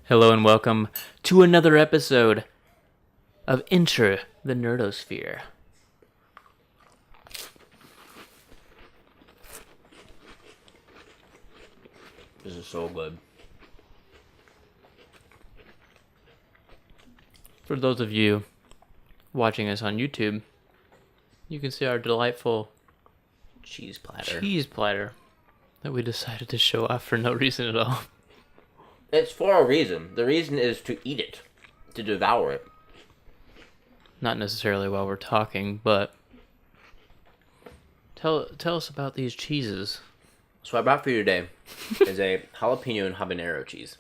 Hello and welcome to another episode of Enter the Nerdosphere. This is so good. For those of you watching us on YouTube, you can see our delightful Cheese platter. cheese platter that we decided to show off for no reason at all. It's for a reason. The reason is to eat it, to devour it. Not necessarily while we're talking, but tell us about these cheeses. So what I brought for you today is a jalapeno and habanero cheese,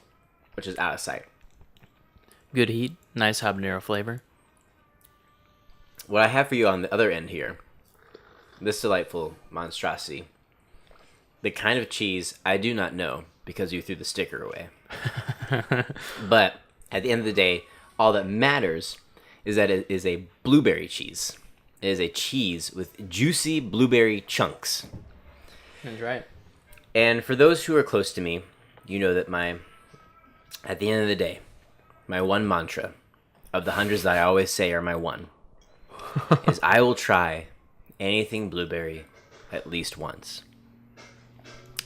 which is out of sight. Good heat, nice habanero flavor. What I have for you on the other end here, this delightful monstrosity, the kind of cheese I do not know because you threw the sticker away. But at the end of the day, all that matters is that it is a blueberry cheese. It is a cheese with juicy blueberry chunks. That's right. And for those who are close to me, you know that at the end of the day, my one mantra of the hundreds that I always say are my one is I will try anything blueberry at least once.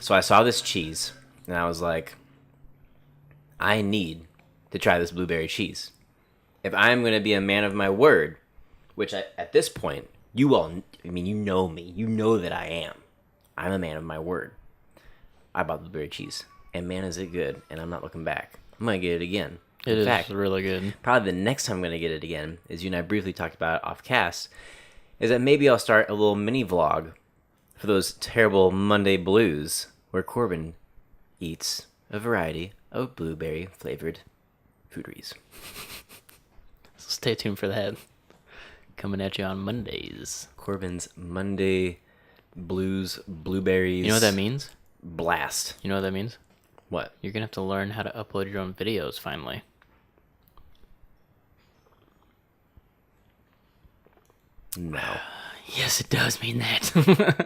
So I saw this cheese and I was like, I need to try this blueberry cheese. If I'm going to be a man of my word, which at this point, you know me. You know that I am. I'm a man of my word. I bought blueberry cheese. And man, is it good. And I'm not looking back. I'm going to get it again. It is fact, really good. probably the next time I'm going to get it again, as you and I briefly talked about it off cast, is that maybe I'll start a little mini vlog for those terrible Monday blues where Corbin eats a variety of blueberry flavored fooderies. So stay tuned for that. Coming at you on Mondays. Corbin's Monday blues blueberries. You know what that means? Blast. You know what that means? What? You're going to have to learn how to upload your own videos finally. No. Yes, it does mean that.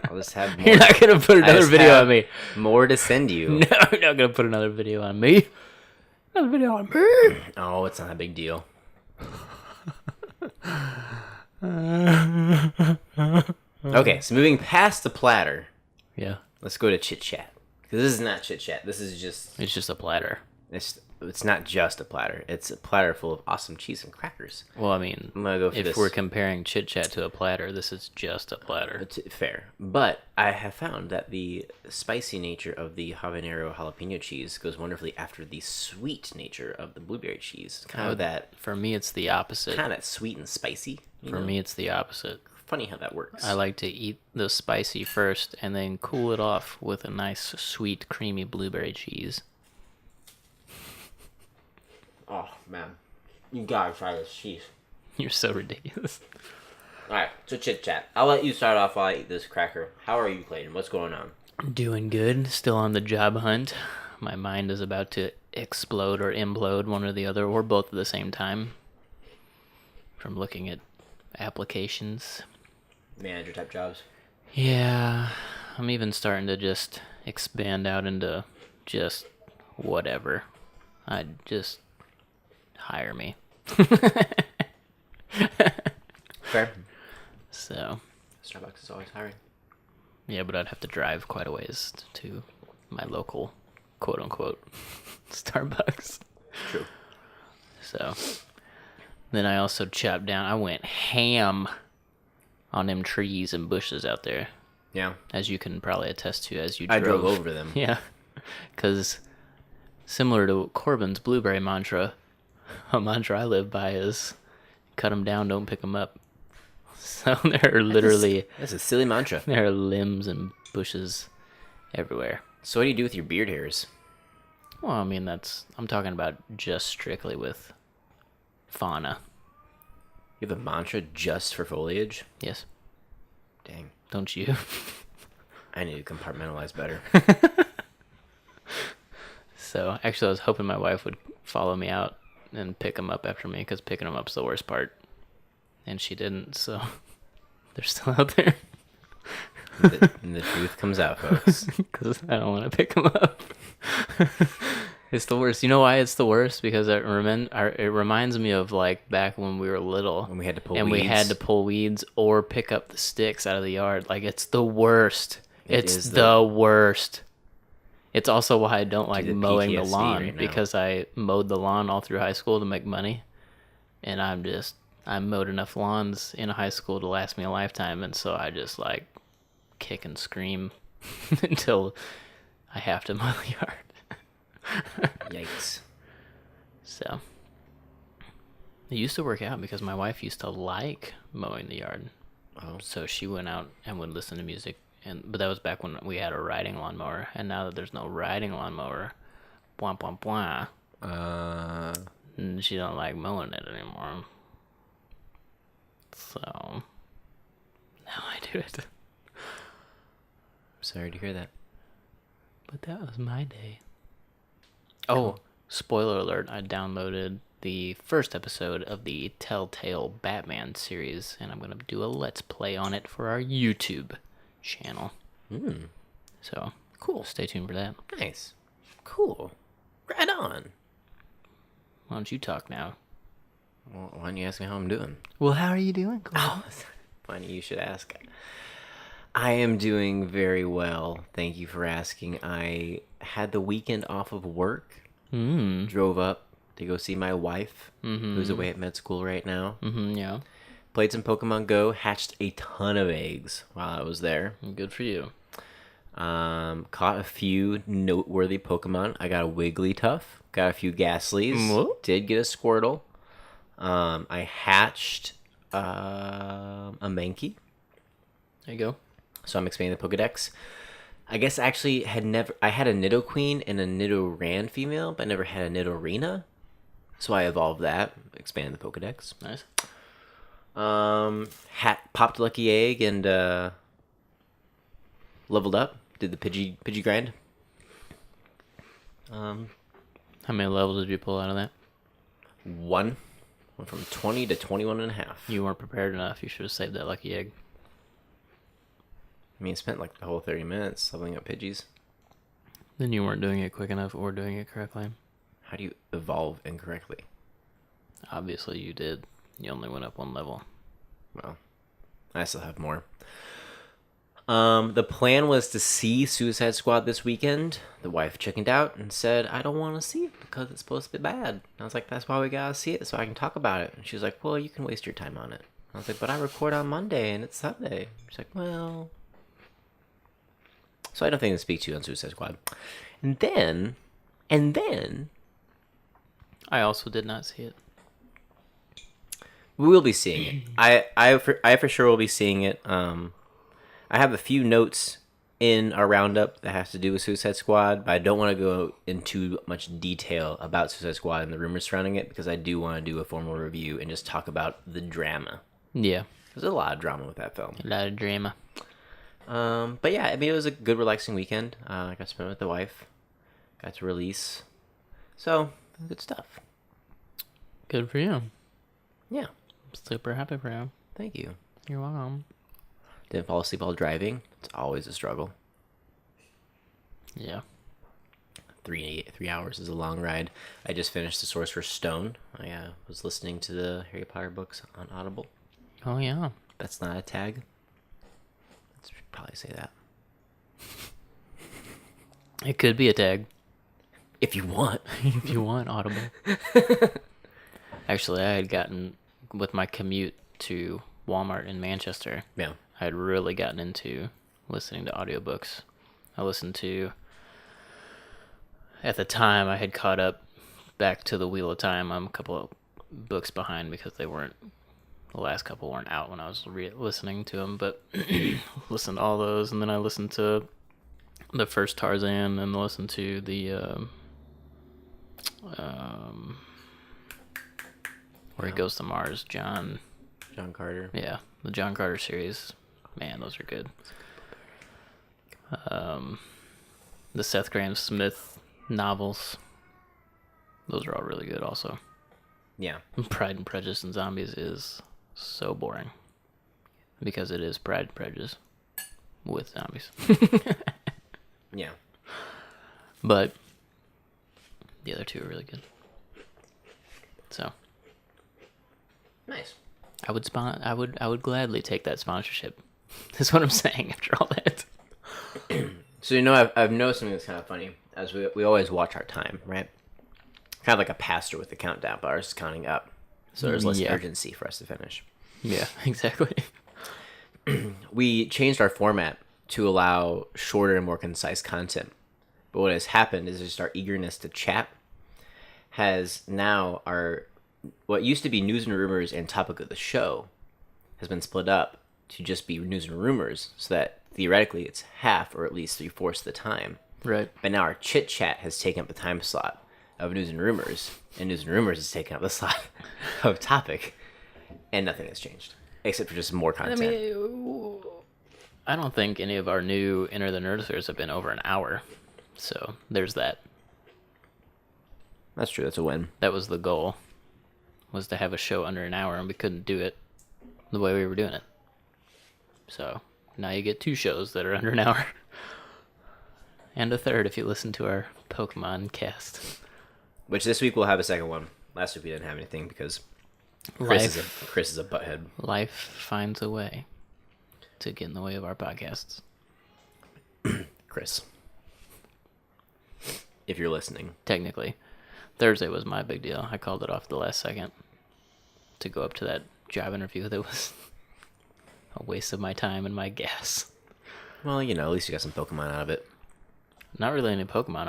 I'll just have more. You're not going to put another video on me. More to send you. No, you're not going to put another video on me. Another video on me. Oh, it's not a big deal. Okay, so moving past the platter, Yeah, let's go to chit chat. Because this is not chit chat. This is just it's just a platter. it's not just a platter. It's a platter full of awesome cheese and crackers. Well, I mean, I'm gonna go for if this. we're comparing chit chat to a platter, this is just a platter. It's fair, but I have found that the spicy nature of the habanero jalapeno cheese goes wonderfully after the sweet nature of the blueberry cheese. Kind of that, For me, it's the opposite. kind of that sweet and spicy. For me, it's the opposite. Funny how that works. I like to eat the spicy first and then cool it off with a nice, sweet, creamy blueberry cheese. Oh man, you gotta try this cheese. You're so ridiculous. All right, so chit chat. I'll let you start off while I eat this cracker. How are you, Clayton? What's going on? Doing good. Still on the job hunt. My mind is about to explode or implode, one or the other, or both at the same time. From looking at applications. Manager type jobs. Yeah, I'm even starting to just expand out into just whatever. I'd just hire me. Fair. So, Starbucks is always hiring. yeah, but I'd have to drive quite a ways to my local, quote-unquote, Starbucks. True. So, then I also chopped down, I went ham on them trees and bushes out there, Yeah. as you can probably attest to as you I drove. drove over them. Yeah, because similar to Corbin's blueberry mantra, a mantra I live by is cut them down, don't pick them up. So there are literally, That's a silly mantra. there are limbs and bushes everywhere. So what do you do with your beard hairs? Well, I mean, I'm talking about just strictly with fauna. You have a mantra just for foliage? Yes, Dang. don't you? I need to compartmentalize better. So actually I was hoping my wife would follow me out and pick them up after me, because picking them up's the worst part. And she didn't, so they're still out there. The truth comes out, folks. Because I don't want to pick them up. It's the worst. You know why it's the worst? Because it reminds me of like back when we were little, When we had to pull and weeds. we had to pull weeds or pick up the sticks out of the yard. Like it's the worst. It's the worst. It's also why I don't like the mowing the PTSD lawn right now. because I mowed the lawn all through high school to make money, and I mowed enough lawns in high school to last me a lifetime, and so I just like kick and scream until I have to mow the yard. Yikes. So it used to work out because my wife used to like mowing the yard. Oh. So she went out and would listen to music, but that was back when we had a riding lawnmower. And now that there's no riding lawnmower, blah blah blah, and she don't like mowing it anymore. So now I do it. Sorry to hear that. But that was my day. Oh, spoiler alert, I downloaded the first episode of the Telltale Batman series, and I'm going to do a Let's Play on it for our YouTube channel. So, Cool. Stay tuned for that. Nice. Cool. Right on. Why don't you talk now? Well, why don't you ask me how I'm doing? Well, how are you doing, Cole? Oh, funny you should ask. I am doing very well. Thank you for asking. I had the weekend off of work. Drove up to go see my wife, who's away at med school right now. Yeah. Played some Pokemon Go. Hatched a ton of eggs while I was there. Good for you. Caught a few noteworthy Pokemon. I got a Wigglytuff. Got a few Ghastlies. Whoop. Did get a Squirtle. I hatched a Mankey. There you go. So I'm expanding the Pokedex. I guess I actually I had a Nidoqueen and a Nidoran female, but I never had a Nidorina. So I evolved that, expanded the Pokedex. Nice. Popped Lucky Egg and leveled up. Did the Pidgey grind. How many levels did you pull out of that? 1. Went from 20 to 21 and a half. You weren't prepared enough. You should have saved that lucky egg. I mean, I spent like the whole 30 minutes leveling up Pidgeys. Then you weren't doing it quick enough or doing it correctly. How do you evolve incorrectly? Obviously you did. You only went up 1 level. Well, I still have more. The plan was to see Suicide Squad this weekend. The wife chickened out and said, I don't want to see it because it's supposed to be bad. And I was like, that's why we gotta see it, so I can talk about it. And she was like, well, you can waste your time on it. I was like, but I record on Monday and it's Sunday. She's like, well... So I don't think to speak to you on Suicide Squad. And then... I also did not see it. We will be seeing it. I for sure will be seeing it. I have a few notes in our roundup that has to do with Suicide Squad, but I don't want to go into much detail about Suicide Squad and the rumors surrounding it because I do want to do a formal review and just talk about the drama. Yeah. There's a lot of drama with that film. A lot of drama. But yeah, I mean, it was a good, relaxing weekend. I got to spend it with the wife. Got to release. So, good stuff. Good for you. Yeah. Super happy for you. Thank you. You're welcome. Didn't fall asleep while driving. It's always a struggle. Yeah. 3 hours is a long ride. I just finished The Sorcerer's Stone. I was listening to the Harry Potter books on Audible. Oh, yeah. That's not a tag. Let's probably say that. It could be a tag. If you want. If you want, Audible. Actually, I had gotten, with my commute to Walmart in Manchester, Yeah. I had really gotten into listening to audiobooks. I listened to, at the time, I had caught up back to the Wheel of Time. I'm a couple of books behind because the last couple weren't out when I was listening to them, but listened to all those, and then I listened to the first Tarzan, and listened to the, where he goes to Mars, John Carter. Yeah, the John Carter series. Man, those are good. The Seth Grahame-Smith novels. Those are all really good also. Yeah. Pride and Prejudice and Zombies is so boring. Because it is Pride and Prejudice with zombies. Yeah. But The other two are really good. So Nice. I would gladly take that sponsorship. That's what I'm saying after all that. So I've noticed something that's kind of funny. As we always watch our time, right? Kind of like a pastor with the countdown bars counting up. So there's less urgency for us to finish. Yeah, exactly. We changed our format to allow shorter and more concise content. But what has happened is just our eagerness to chat has now what used to be news and rumors and topic of the show has been split up to just be news and rumors, so that theoretically it's half or at least 3/4 of the time. Right. But now our chit chat has taken up the time slot of news and rumors has taken up the slot of topic, and nothing has changed except for just more content. I mean, I don't think any of our new Enter the Nerdospheres have been over an hour, so there's that. That's true. That's a win. That was the goal, was to have a show under an hour, and we couldn't do it the way we were doing it. So now you get 2 shows that are under an hour. And a third if you listen to our Pokemon cast. Which this week we'll have a second one. Last week we didn't have anything because Chris is a butthead. Life finds a way to get in the way of our podcasts. Chris, if you're listening. Technically. Thursday was my big deal. I called it off at the last second to go up to that job interview that was a waste of my time and my gas. Well, at least you got some Pokemon out of it. Not really any Pokemon.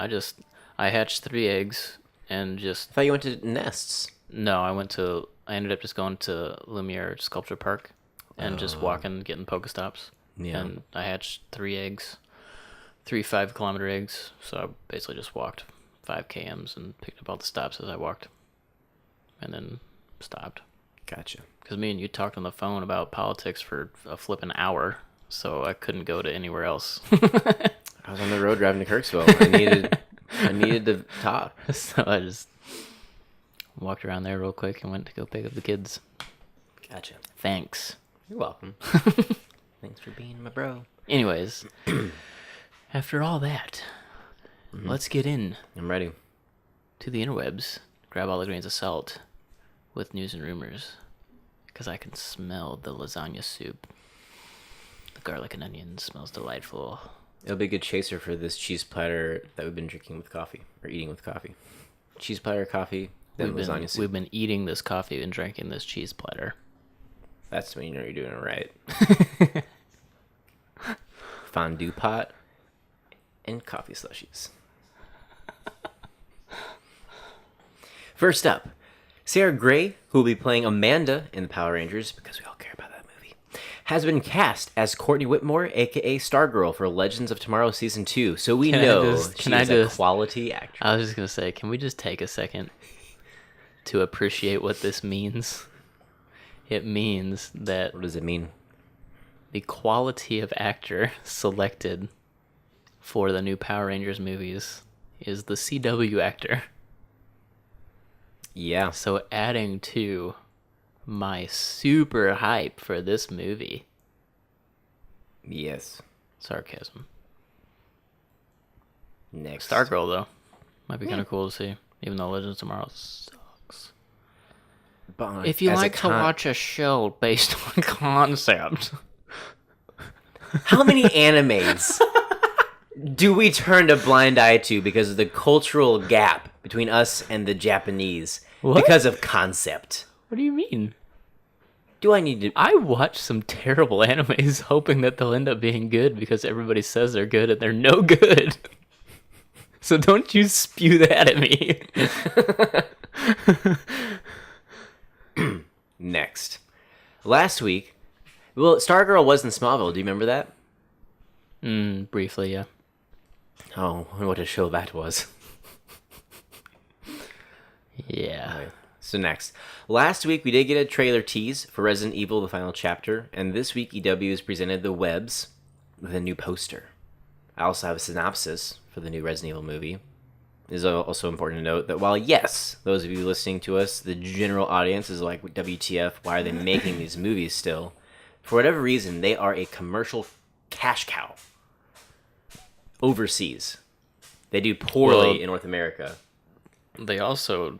I hatched 3 eggs and just... I thought you went to Nests. No, I ended up just going to Lumiere Sculpture Park and just walking, getting Pokestops. Yeah. And I hatched 3 eggs, 3 5-kilometer eggs. So I basically just walked 5 kms and picked up all the stops as I walked. And then stopped. Gotcha. Because me and you talked on the phone about politics for a flipping hour, so I couldn't go to anywhere else. I was on the road driving to Kirksville. I needed to talk. So I just walked around there real quick and went to go pick up the kids. Gotcha. Thanks. You're welcome. Thanks for being my bro. Anyways, after all that, let's get in. I'm ready. To the interwebs. Grab all the grains of salt with news and rumors. Because I can smell the lasagna soup. The garlic and onion smells delightful. It'll be a good chaser for this cheese platter that we've been drinking with coffee, or eating with coffee. Cheese platter, coffee, then lasagna soup. We've been eating this coffee and drinking this cheese platter. That's when you know you're doing it right. Fondue pot and coffee slushies. First up, Sarah Gray, who will be playing Amanda in the Power Rangers, because we all care about that movie, has been cast as Courtney Whitmore, a.k.a. Stargirl, for Legends of Tomorrow Season 2. So we know she's a quality actress. I was just going to say, can we just take a second to appreciate what this means? It means that... What does it mean? The quality of actor selected for the new Power Rangers movies is the CW actor. Yeah. So adding to my super hype for this movie. Yes. Sarcasm. Next. Stargirl, though. Might be kind of cool to see, even though Legends of Tomorrow sucks. But if you like to watch a show based on concept... How many animes do we turn a blind eye to because of the cultural gap between us and the Japanese? What? Because of concept. What do you mean? Do I need to... I watch some terrible animes hoping that they'll end up being good because everybody says they're good and they're no good. So don't you spew that at me. Next. Last week... Well, Stargirl was in Smallville. Do you remember that? Briefly, yeah. Oh, what a show that was. Yeah. Okay. So next. Last week, we did get a trailer tease for Resident Evil, the final chapter. And this week, EW has presented the webs with a new poster. I also have a synopsis for the new Resident Evil movie. It is also important to note that while, yes, those of you listening to us, the general audience is like, WTF, why are they making these movies still? For whatever reason, they are a commercial cash cow. Overseas. They do poorly in North America. They also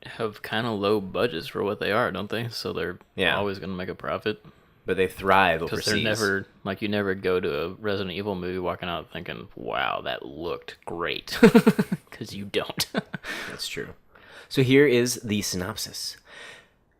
have kind of low budgets for what they are, don't they? So they're always going to make a profit. But they thrive overseas. Because they're never, like, you never go to a Resident Evil movie walking out thinking, wow, that looked great. Because you don't. That's true. So here is the synopsis.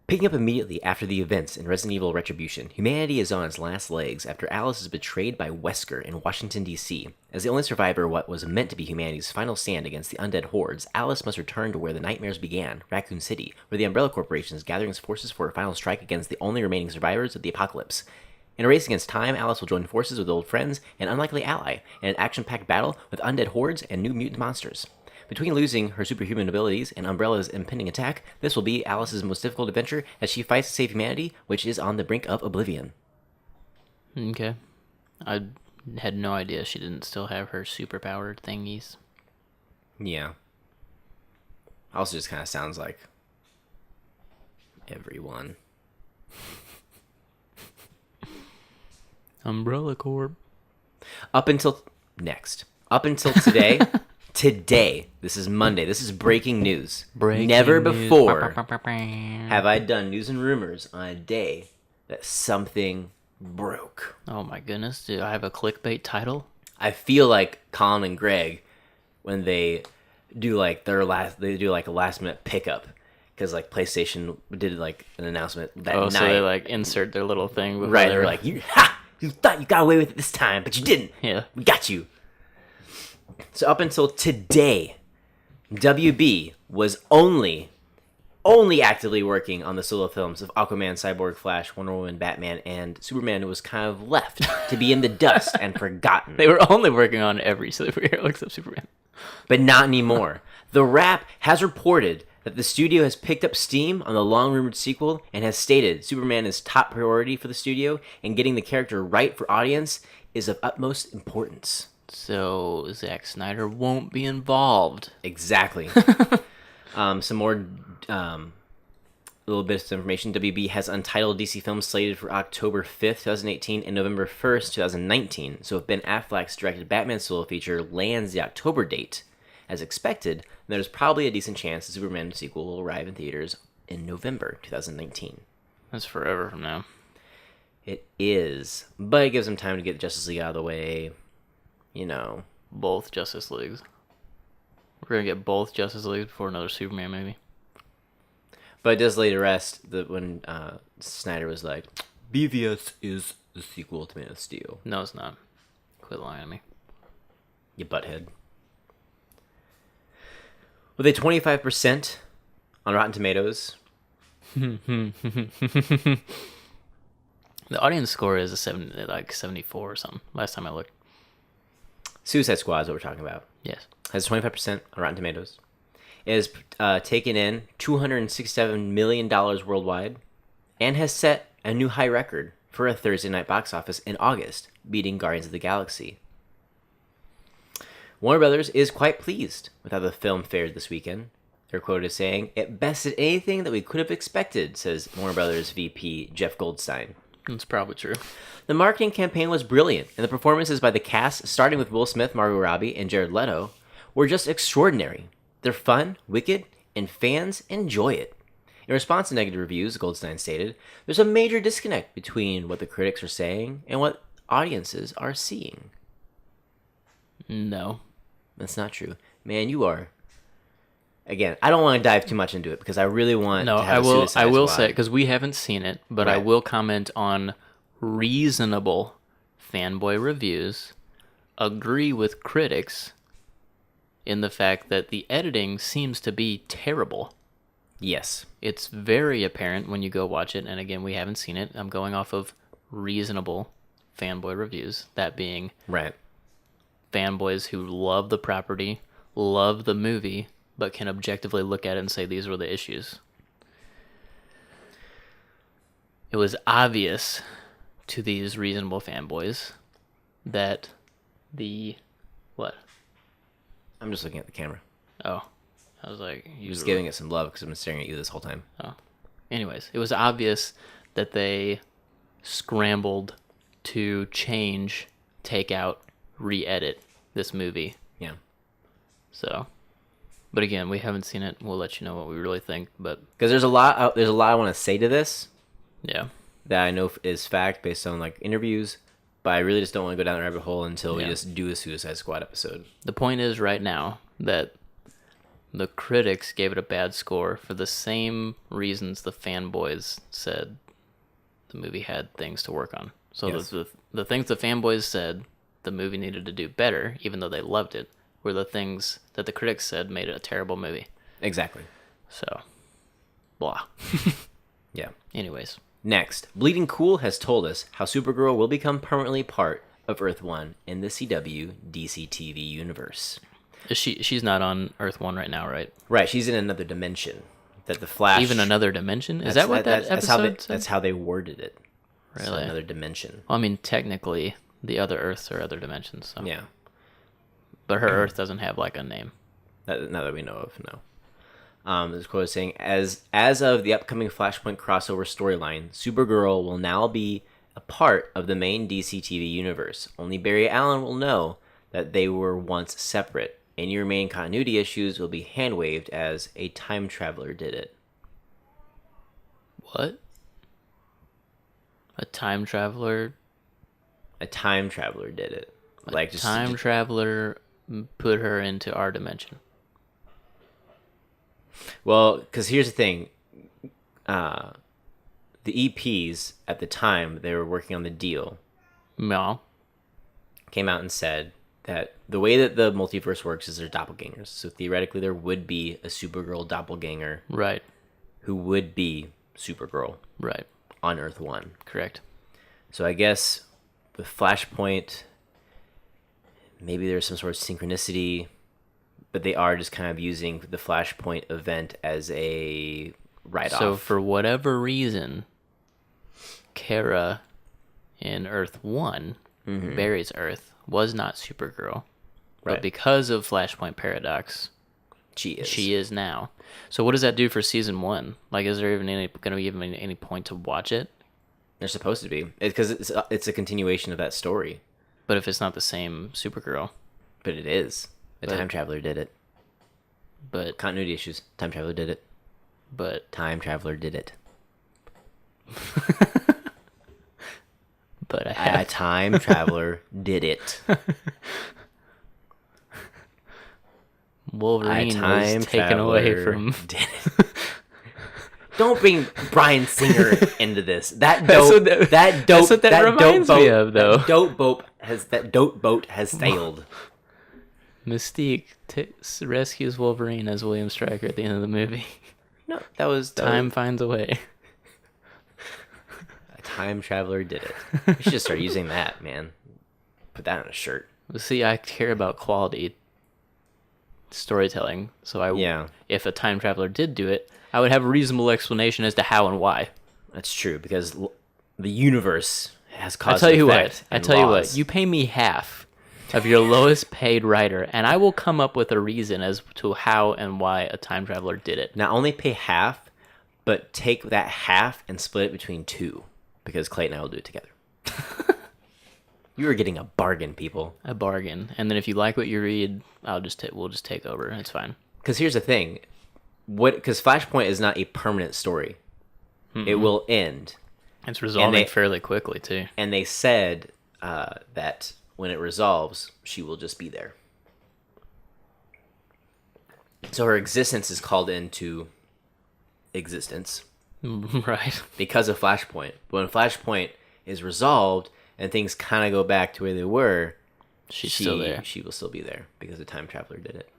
Picking up immediately after the events in Resident Evil Retribution, humanity is on its last legs after Alice is betrayed by Wesker in Washington, D.C. As the only survivor of what was meant to be humanity's final stand against the undead hordes, Alice must return to where the nightmares began, Raccoon City, where the Umbrella Corporation is gathering its forces for a final strike against the only remaining survivors of the apocalypse. In a race against time, Alice will join forces with old friends and unlikely ally in an action-packed battle with undead hordes and new mutant monsters. Between losing her superhuman abilities and Umbrella's impending attack, this will be Alice's most difficult adventure as she fights to save humanity, which is on the brink of oblivion. Okay. I had no idea she didn't still have her superpowered thingies. Yeah. Also just kind of sounds like everyone. Umbrella Corp. Up until today... Today, this is Monday, this is breaking news. Never before have I done news and rumors on a day that something broke. Oh my goodness, do I have a clickbait title? I feel like Colin and Greg when they do like a last minute pickup because like PlayStation did like an announcement that night. So they like insert their little thing. Right, they're like, you thought you got away with it this time, but you didn't. Yeah. We got you. So up until today, WB was only actively working on the solo films of Aquaman, Cyborg, Flash, Wonder Woman, Batman, and Superman was kind of left to be in the dust and forgotten. They were only working on every superhero except Superman. But not anymore. The Wrap has reported that the studio has picked up steam on the long-rumored sequel and has stated Superman is top priority for the studio and getting the character right for audience is of utmost importance. So Zack Snyder won't be involved. Exactly. Some more little bits of information. WB has untitled DC films slated for October 5th, 2018 and November 1st, 2019. So if Ben Affleck's directed Batman solo feature lands the October date, as expected, then there's probably a decent chance the Superman sequel will arrive in theaters in November 2019. That's forever from now. It is. But it gives them time to get Justice League out of the way. You know. Both Justice Leagues. We're going to get both Justice Leagues before another Superman movie. But it does lay to rest that when Snyder was like, BVS is the sequel to Man of Steel. No, it's not. Quit lying to me. You butthead. With a 25% on Rotten Tomatoes. The audience score is 74 or something. Last time I looked. Suicide Squad is what we're talking about. Yes. Has 25% on Rotten Tomatoes. It has taken in $267 million worldwide and has set a new high record for a Thursday night box office in August, beating Guardians of the Galaxy. Warner Brothers is quite pleased with how the film fared this weekend. They're quoted as saying, "It bested anything that we could have expected," says Warner Brothers VP Jeff Goldstein. That's probably true. The marketing campaign was brilliant, and the performances by the cast, starting with Will Smith, Margot Robbie, and Jared Leto, were just extraordinary. They're fun, wicked, and fans enjoy it. In response to negative reviews, Goldstein stated, "There's a major disconnect between what the critics are saying and what audiences are seeing." No. That's not true. Man, you are. Again, I don't want to dive too much into it because I really want to have I will say, because we haven't seen it, but right. I will comment on reasonable fanboy reviews, agree with critics in the fact that the editing seems to be terrible. Yes. It's very apparent when you go watch it, and again, we haven't seen it. I'm going off of reasonable fanboy reviews, that being right. Fanboys who love the property, love the movie, but can objectively look at it and say these were the issues. It was obvious to these reasonable fanboys that the... What? I'm just looking at the camera. Oh. I was like... You're just giving it some love because I've been staring at you this whole time. Oh. Anyways, it was obvious that they scrambled to change, take out, re-edit this movie. Yeah. So... But again, we haven't seen it. We'll let you know what we really think. But Because there's a lot I want to say to this yeah, that I know is fact based on like interviews, but I really just don't want to go down the rabbit hole until we just do a Suicide Squad episode. the point is right now that the critics gave it a bad score for the same reasons the fanboys said the movie had things to work on. So Yes. the things the fanboys said the movie needed to do better, even though they loved it, were the things that the critics said made it a terrible movie. Exactly. So, blah. Yeah. Anyways, Next, Bleeding Cool has told us how Supergirl will become permanently part of Earth 1 in the CW DC TV universe. she's not on Earth 1 right now, right? Right, she's in another dimension. That the Flash... Even another dimension? Is that what that episode said? That's how they worded it. Really? So another dimension. Well, I mean, technically, the other Earths are other dimensions. So. Yeah. But her Earth doesn't have, like, a name. Not that we know of, no. This quote is saying, as of the upcoming Flashpoint crossover storyline, Supergirl will now be a part of the main DC TV universe. Only Barry Allen will know that they were once separate. Any remaining continuity issues will be hand-waved as a time traveler did it. What? A time traveler? A time traveler did it. Like just Time traveler put her into our dimension. Well, because here's the thing. The EPs, at the time they were working on the deal, No. came out and said that the way that the multiverse works is they're doppelgangers. So theoretically, there would be a Supergirl doppelganger Right. who would be Supergirl Right. on Earth 1. Correct. So I guess with Flashpoint, maybe there's some sort of synchronicity, but they are just kind of using the Flashpoint event as a write-off. So for whatever reason, Kara in Earth 1, Barry's Earth, was not Supergirl. Right. But because of Flashpoint Paradox, She is. she is now. So what does that do for season 1? Like, is there even going to be even any point to watch it? They're supposed to be. Because it's a continuation of that story. But if it's not the same Supergirl, But it is. The But- Time Traveler did it. but Continuity issues. Time Traveler did it. but Time Traveler did it. but I A have Time Traveler did it. Wolverine Time was taken away Traveler from. did it. Don't bring Bryan Singer into this. That That's dope. what that- That dope. that's what that reminds dope me boat, of, though. That dope boat has sailed. Mystique rescues Wolverine as William Stryker at the end of the movie. No, that was Time finds a way. A Time Traveler did it. We should just start using that, man. Put that on a shirt. See, I care about quality storytelling, so Yeah. if a time traveler did do it, I would have a reasonable explanation as to how and why. That's true because the universe has caused. I tell you effect what. I and tell you laws. what. You pay me half of your lowest paid writer, and I will come up with a reason as to how and why a time traveler did it. Not only pay half, but take that half and split it between two, because Clayton and I will do it together. You are getting a bargain, people. A bargain. And then if you like what you read, we'll just take over. It's fine. Because here's the thing, because Flashpoint is not a permanent story. It will end, It's resolving they- fairly quickly too. and they said that when it resolves, she will just be there. So her existence is called into existence Right. because of Flashpoint. But when Flashpoint is resolved and things kind of go back to where they were, She's still there. She will still be there because the Time Traveler did it.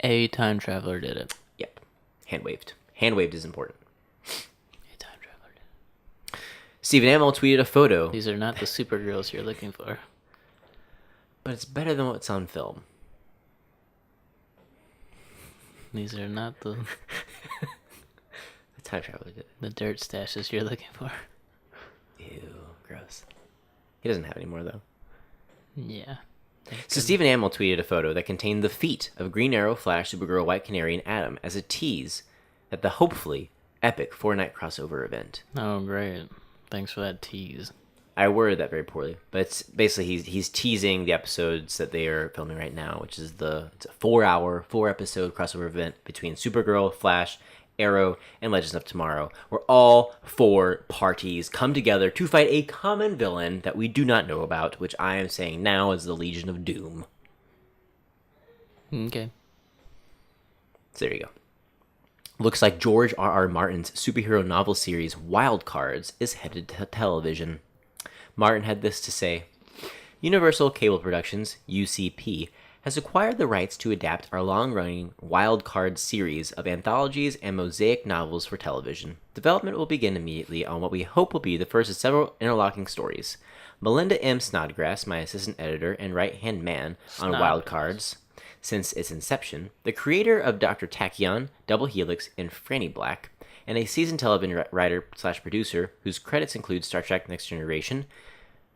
A time traveler did it. Yep. Hand waved. Hand waved is important. A time traveler did it. Stephen Amell tweeted a photo, These are not the Supergirls you're looking for. but it's better than what's on film. These are not the The Time Traveler did it. the dirt stashes you're looking for. Ew, gross. He doesn't have any more, though. Yeah. So Stephen Amell tweeted a photo that contained the feet of Green Arrow, Flash, Supergirl, White Canary, and Atom as a tease at the hopefully epic 4-night crossover event. Oh, great. Thanks for that tease. I worded that very poorly, but it's basically he's teasing the episodes that they are filming right now, which is it's a 4-episode crossover event between Supergirl, Flash, Arrow, and Legends of Tomorrow, where all 4 parties come together to fight a common villain that we do not know about, which I am saying now is the Legion of Doom. Okay. So there you go. Looks like George R.R. Martin's superhero novel series Wild Cards is headed to television. Martin had this to say: Universal Cable Productions, UCP, has acquired the rights to adapt our long-running Wild Cards series of anthologies and mosaic novels for television. Development will begin immediately on what we hope will be the first of several interlocking stories. Melinda M. Snodgrass, my assistant editor and right-hand man on Wild Cards since its inception, the creator of Dr. Tachyon, Double Helix, and Franny Black, and a seasoned television writer/producer whose credits include Star Trek Next Generation,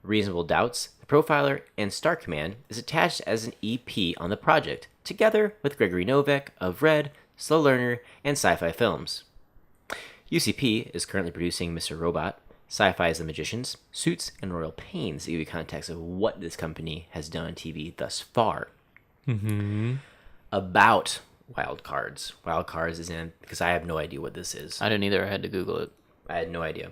Reasonable Doubts, The Profiler, and Star Command, is attached as an EP on the project, together with Gregory Novak of Red, Slow Learner, and Sci-Fi Films. UCP is currently producing Mr. Robot, Sci-Fi's The Magicians, Suits, and Royal Pains to give you context of what this company has done on TV thus far. Mm-hmm. About Wild Cards. Wild Cards is in, because I have no idea what this is. I didn't either. I had to Google it. I had no idea.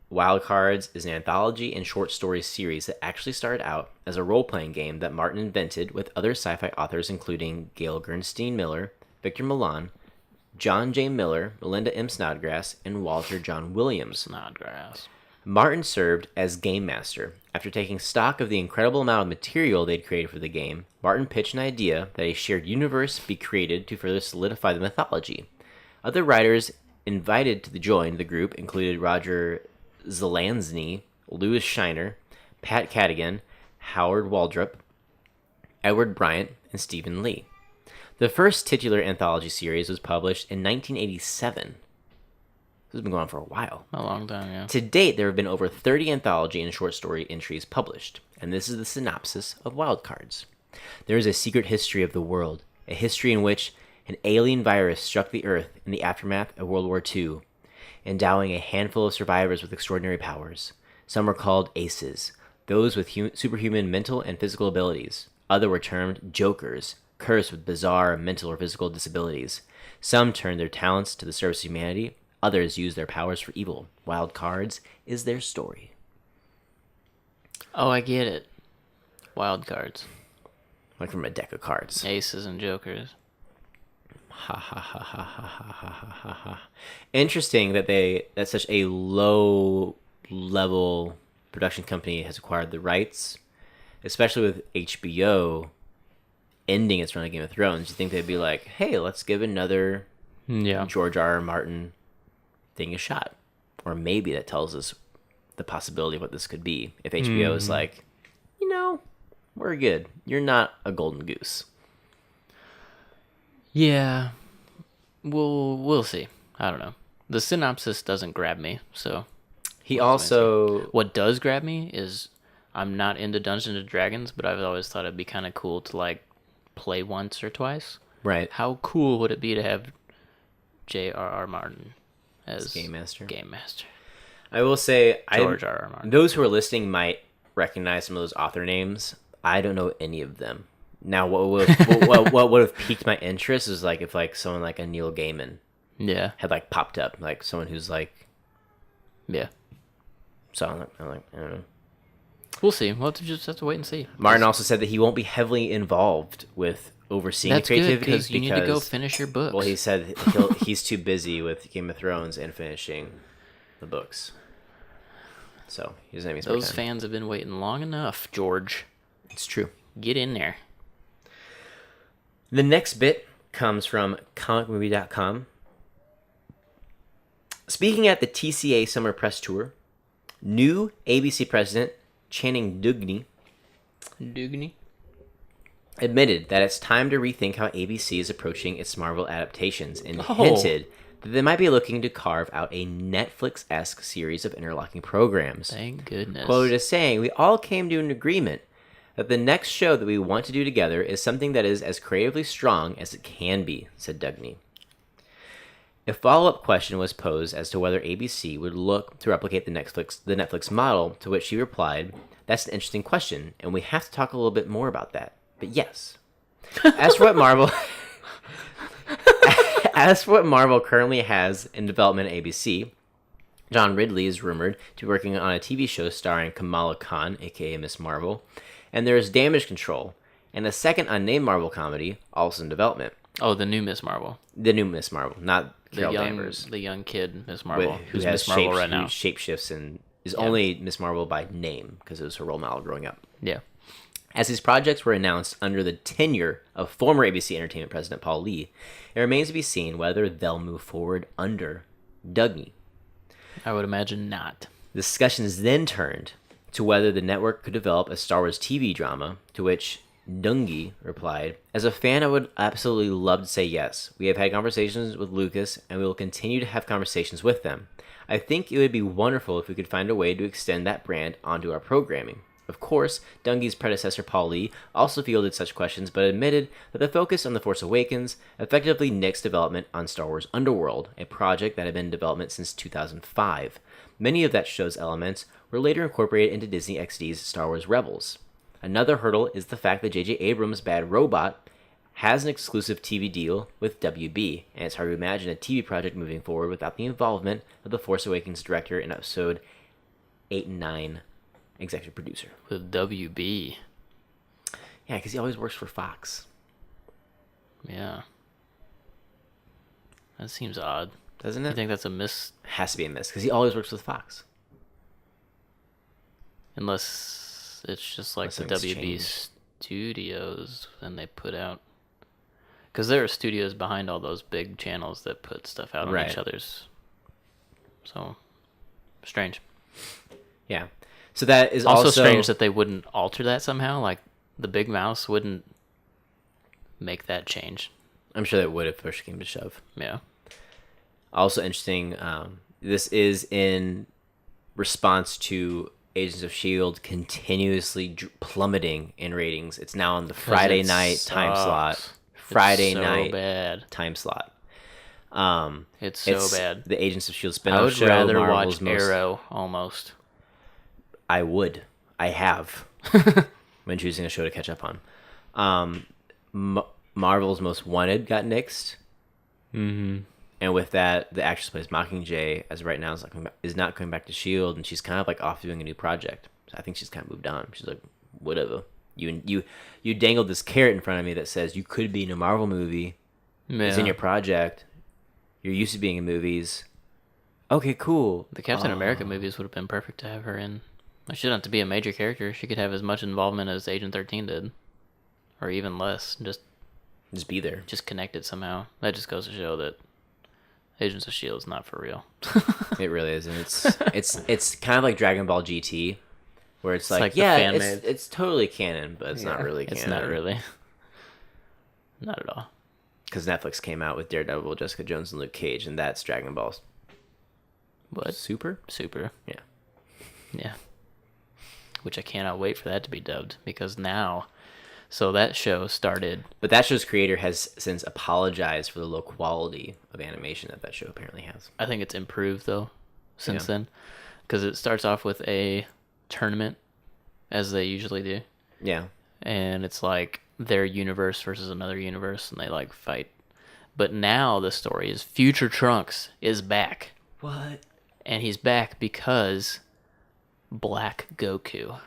Wild Cards is an anthology and short story series that actually started out as a role-playing game that Martin invented with other sci-fi authors including Gail Gernstein Miller, Victor Milan, John J. Miller, Melinda M. Snodgrass, and Walter John Williams. Snodgrass. Martin served as game master. After taking stock of the incredible amount of material they'd created for the game, Martin pitched an idea that a shared universe be created to further solidify the mythology. Other writers invited to join the group included Roger Zelazny, Louis Shiner, Pat Cadigan, Howard Waldrop, Edward Bryant, and Stephen Lee. The first titular anthology series was published in 1987. This has been going on for a while. A long time, yeah. To date, there have been over 30 anthology and short story entries published, and this is the synopsis of Wild Cards. There is a secret history of the world, a history in which an alien virus struck the Earth in the aftermath of World War II, endowing a handful of survivors with extraordinary powers. Some were called aces, those with superhuman mental and physical abilities. Others were termed jokers, cursed with bizarre mental or physical disabilities. Some turned their talents to the service of humanity. Others used their powers for evil. Wild Cards is their story. Oh, I get it. Wild cards. Like from a deck of cards. Aces and jokers. Ha ha ha ha ha ha ha ha ha. Interesting that such a low level production company has acquired the rights, especially with HBO ending its run of Game of Thrones. You think they'd be like, hey, let's give another George R.R. Martin thing a shot. Or maybe that tells us the possibility of what this could be. If HBO is like, we're good. You're not a golden goose. Yeah, we'll see. I don't know. The synopsis doesn't grab me, so. He also... What does grab me is I'm not into Dungeons and Dragons, but I've always thought it'd be kind of cool to like play once or twice. Right. How cool would it be to have J.R.R. Martin as Game Master? Game Master. I will say, George R.R. Martin. Those who are listening might recognize some of those author names. I don't know any of them. Now, what would have piqued my interest is like if like someone like a Neil Gaiman, had like popped up, like someone who's like, So I'm like, I don't know. We'll see. We'll just have to wait and see. Martin also said that he won't be heavily involved with overseeing the creativity because you need to go finish your books. Well, he said he's too busy with Game of Thrones and finishing the books. So he doesn't have any spare Those time. fans have been waiting long enough, George. It's true. Get in there. The next bit comes from comicmovie.com. Speaking at the TCA Summer Press Tour, new ABC president Channing Duggan admitted that it's time to rethink how ABC is approaching its Marvel adaptations and hinted that they might be looking to carve out a Netflix-esque series of interlocking programs. Thank goodness. Quoted as saying, "We all came to an agreement that the next show that we want to do together is something that is as creatively strong as it can be," said Duggan. A follow-up question was posed as to whether ABC would look to replicate the Netflix model, to which she replied, "That's an interesting question, and we have to talk a little bit more about that. But yes." As for what Marvel currently has in development at ABC, John Ridley is rumored to be working on a TV show starring Kamala Khan, aka Miss Marvel, and there is Damage Control, and a second unnamed Marvel comedy also in development. Oh, the new Miss Marvel. The new Miss Marvel, not Carol Danvers. The young kid Miss Marvel, Who's Miss Marvel right now. Who shapeshifts and is only Miss Marvel by name because it was her role model growing up. Yeah. As these projects were announced under the tenure of former ABC Entertainment president Paul Lee, it remains to be seen whether they'll move forward under Dougie. I would imagine not. Discussions then turned to whether the network could develop a Star Wars TV drama, to which Dungy replied, "As a fan, I would absolutely love to say yes. We have had conversations with Lucas, and we will continue to have conversations with them. I think it would be wonderful if we could find a way to extend that brand onto our programming." Of course, Dungy's predecessor Paul Lee also fielded such questions, but admitted that the focus on The Force Awakens effectively nixed development on Star Wars Underworld, a project that had been in development since 2005. Many of that show's elements were later incorporated into Disney XD's Star Wars Rebels. Another hurdle is the fact that J.J. Abrams' Bad Robot has an exclusive TV deal with WB, and it's hard to imagine a TV project moving forward without the involvement of The Force Awakens director and episode 8 and 9 executive producer. With WB. Yeah, because he always works for Fox. Yeah. That seems odd. Doesn't it? You think that's a miss? Has to be a miss, because he always works with Fox. Unless it's just like the WB studios and they put out... Because there are studios behind all those big channels that put stuff out on each other's. So, strange. Yeah. So that is also strange that they wouldn't alter that somehow. Like, the Big Mouse wouldn't make that change. I'm sure that would if push came to shove. Yeah. Also interesting, this is in response to Agents of S.H.I.E.L.D. continuously plummeting in ratings. It's now on the Friday night time slot. Friday night time slot. It's so bad. The Agents of S.H.I.E.L.D. spin-off I would show. rather Marvel's watch Arrow, almost. I would. I have. When choosing a show to catch up on. Marvel's Most Wanted got nixed. Mm-hmm. And with that, the actress who plays Mockingjay, as of right now, is not coming back to S.H.I.E.L.D., and she's kind of like off doing a new project. So I think she's kind of moved on. She's like, whatever. You dangled this carrot in front of me that says you could be in a Marvel movie. Yeah. It's in your project. You're used to being in movies. Okay, cool. The Captain America movies would have been perfect to have her in. She doesn't have to be a major character. She could have as much involvement as Agent 13 did. Or even less. Just be there. Just connect it somehow. That just goes to show that Agents of S.H.I.E.L.D. is not for real. It really is. And it's kind of like Dragon Ball GT, where it's like yeah, it's totally canon, but it's not really canon. It's not really. Not at all. Because Netflix came out with Daredevil, Jessica Jones, and Luke Cage, and that's Dragon Ball. What? Super? Yeah. Yeah. Which I cannot wait for that to be dubbed, because now... So that show started... But that show's creator has since apologized for the low quality of animation that show apparently has. I think it's improved, though, since then. Because it starts off with a tournament, as they usually do. Yeah. And it's like their universe versus another universe, and they, like, fight. But now the story is Future Trunks is back. What? And he's back because Black Goku,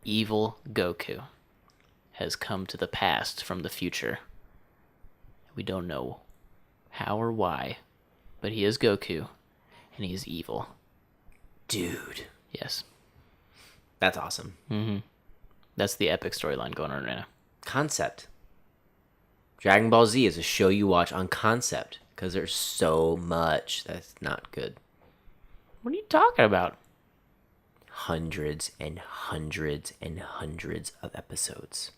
evil Goku, has come to the past from the future. We don't know how or why, but he is Goku, and he is evil. Dude. Yes. That's awesome. Mm-hmm. That's the epic storyline going on right now. Concept. Dragon Ball Z is a show you watch on Concept, because there's so much that's not good. What are you talking about? Hundreds and hundreds and hundreds of episodes.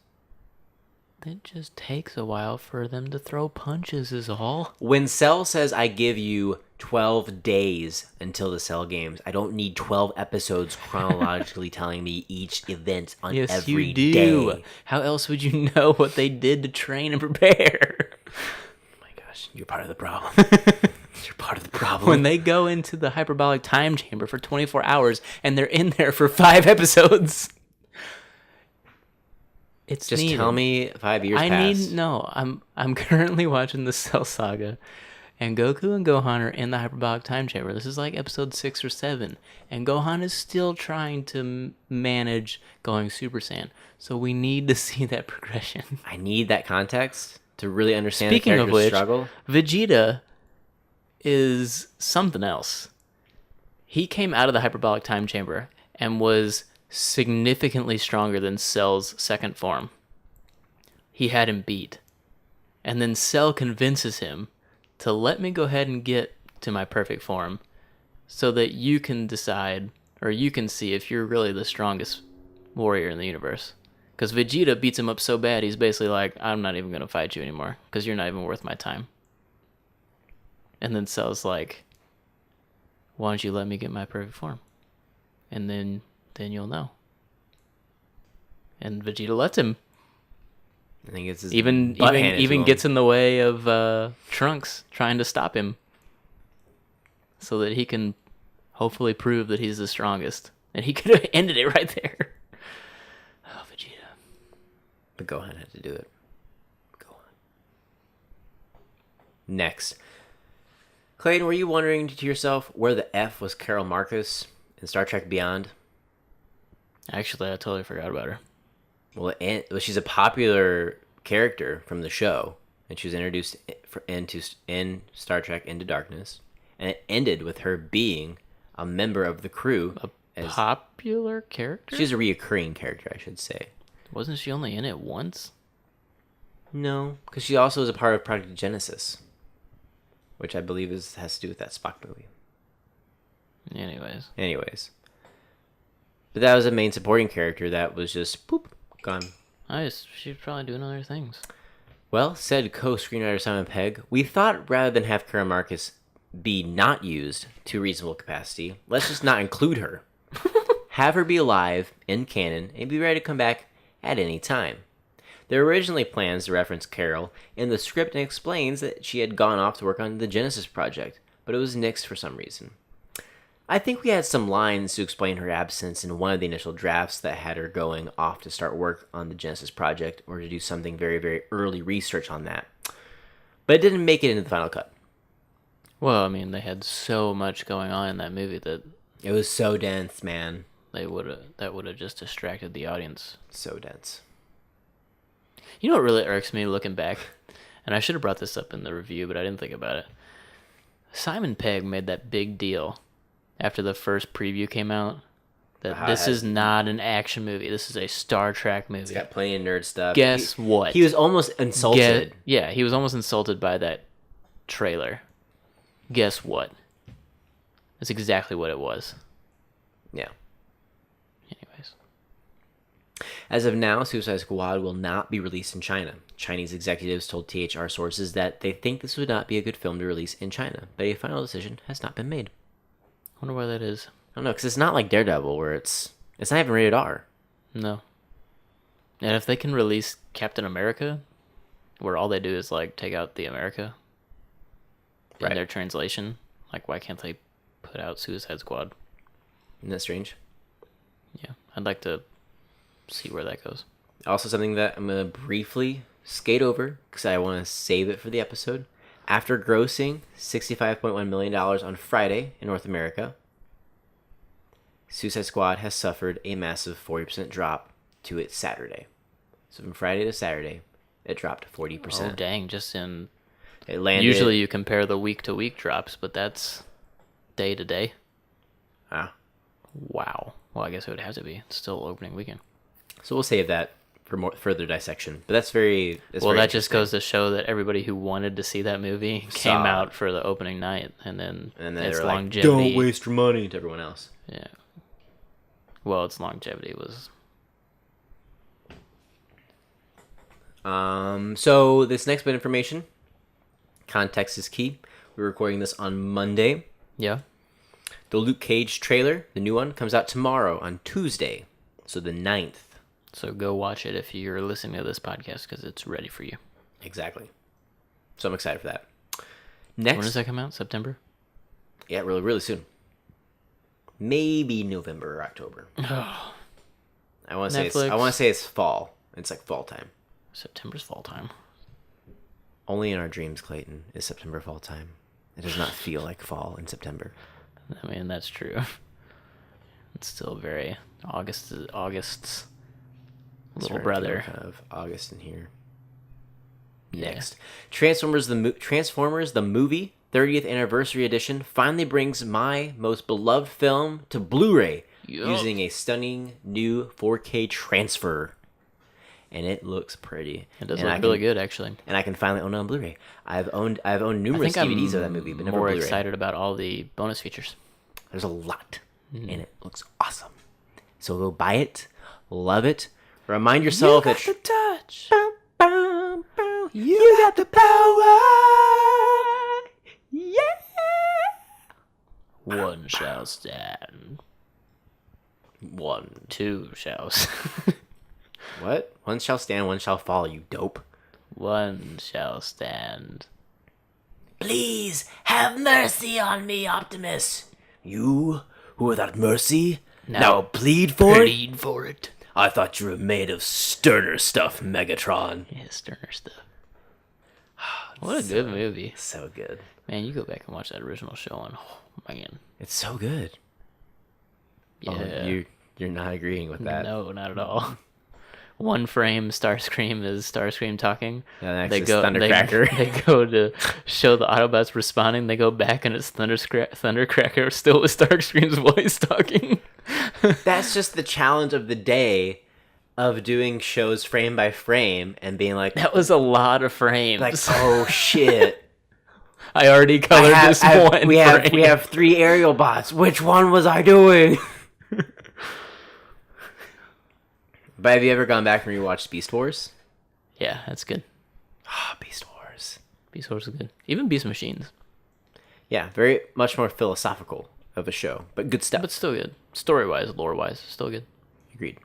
It just takes a while for them to throw punches is all. When Cell says, I give you 12 days until the Cell games, I don't need 12 episodes chronologically telling me each event on every day. How else would you know what they did to train and prepare? Oh my gosh, you're part of the problem. You're part of the problem. When they go into the hyperbolic time chamber for 24 hours and they're in there for 5 episodes. It's just needed. tell me 5 years passed. I'm currently watching the Cell Saga, and Goku and Gohan are in the hyperbolic time chamber. This is like episode 6 or 7, and Gohan is still trying to manage going Super Saiyan. So we need to see that progression. I need that context to really understand Speaking the of character's which, struggle. Vegeta is something else. He came out of the hyperbolic time chamber and was significantly stronger than Cell's second form. He had him beat. And then Cell convinces him to let me go ahead and get to my perfect form so that you can decide, or you can see if you're really the strongest warrior in the universe. Because Vegeta beats him up so bad, he's basically like, I'm not even going to fight you anymore because you're not even worth my time. And then Cell's like, why don't you let me get my perfect form? And then you'll know. And Vegeta lets him. I think it's his Even gets in the way of Trunks trying to stop him, so that he can hopefully prove that he's the strongest. And he could have ended it right there. Oh, Vegeta. But Gohan had to do it. Gohan. Next. Clayton, were you wondering to yourself where the F was Carol Marcus in Star Trek Beyond? Actually, I totally forgot about her. Well, she's a popular character from the show, and she was introduced in Star Trek Into Darkness, and it ended with her being a member of the crew. Popular character? She's a reoccurring character, I should say. Wasn't she only in it once? No, because she also is a part of Project Genesis, which I believe has to do with that Spock movie. Anyways. But that was a main supporting character that was just, poop, gone. She's probably doing other things. Well, said co-screenwriter Simon Pegg, we thought rather than have Carol Marcus be not used to reasonable capacity, let's just not include her. Have her be alive, in canon, and be ready to come back at any time. There were originally plans to reference Carol in the script and explains that she had gone off to work on the Genesis project, but it was nixed for some reason. I think we had some lines to explain her absence in one of the initial drafts that had her going off to start work on the Genesis project or to do something very, very early research on that. But it didn't make it into the final cut. Well, I mean, they had so much going on in that movie that it was so dense, man. That would have just distracted the audience. So dense. You know what really irks me looking back? And I should have brought this up in the review, but I didn't think about it. Simon Pegg made that big deal after the first preview came out that this is not an action movie. This is a Star Trek movie. It's got plenty of nerd stuff. Guess what? He was almost insulted. He was almost insulted by that trailer. Guess what? That's exactly what it was. Yeah. Anyways. As of now, Suicide Squad will not be released in China. Chinese executives told THR sources that they think this would not be a good film to release in China, but a final decision has not been made. I wonder why that is. I don't know, because it's not like Daredevil, where it's not even rated R. No. And if they can release Captain America, where all they do is like take out the America in their translation, like why can't they put out Suicide Squad? Isn't that strange? Yeah, I'd like to see where that goes. Also, something that I'm going to briefly skate over because I want to save it for the episode. After grossing $65.1 million on Friday in North America, Suicide Squad has suffered a massive 40% drop to its Saturday. So from Friday to Saturday, it dropped 40%. Oh, dang. Just in... It landed... Usually you compare the week-to-week drops, but that's day-to-day. Ah. Wow. Well, I guess it would have to be. It's still opening weekend. So we'll save that for further dissection. But that's very... that just goes to show that everybody who wanted to see that movie came out for the opening night, and then its longevity... Like, don't waste your money to everyone else. Yeah. Well, its longevity was... So this next bit of information, context is key. We're recording this on Monday. Yeah. The Luke Cage trailer, the new one, comes out tomorrow on Tuesday, so the 9th. So go watch it if you're listening to this podcast because it's ready for you. Exactly. So I'm excited for that. Next, When does that come out? September? yeah, really, really soon. Maybe November or October. Oh, I want to say Netflix. it's fall. It's like fall time. September's fall time. Only in our dreams, Clayton, is September fall time. It does not feel like fall in September. I mean, that's true. It's still very August's little brother. Kind of August in here. Yeah. Next, Transformers the movie 30th anniversary edition finally brings my most beloved film to Blu-ray using a stunning new 4K transfer, and it looks pretty. It does look really good, actually. And I can finally own it on Blu-ray. I've owned numerous DVDs of that movie, but never more Blu-ray. excited about all the bonus features. There's a lot, and it looks awesome. So go buy it, love it. Remind yourself that the touch. you got the power. Yeah. One shall stand. One. Two shall. What? One shall stand, one shall fall, you dope. One shall stand. Please have mercy on me, Optimus. You, who without mercy, now plead for it? Plead for it. I thought you were made of sterner stuff, Megatron. Yeah, Sterner stuff. What a good movie. So good. Man, you go back and watch that original show and, oh, man. It's so good. Yeah. Oh, you're not agreeing with that. No, not at all. One frame, Starscream is Starscream talking. Yeah, next is Thundercracker. They go to show the Autobots responding. They go back and it's Thundercracker still with Starscream's voice talking. That's just the challenge of the day of doing shows frame by frame and being like, That was a lot of frames. like, oh shit. I already colored this one. We have 3 aerial bots. Which one was I doing? But have you ever gone back and rewatched Beast Wars? Yeah, that's good. Beast Wars. Beast Wars is good. Even Beast Machines. Yeah, very much more philosophical of a show, but good stuff. But still good. Story-wise, lore-wise, still good. Agreed.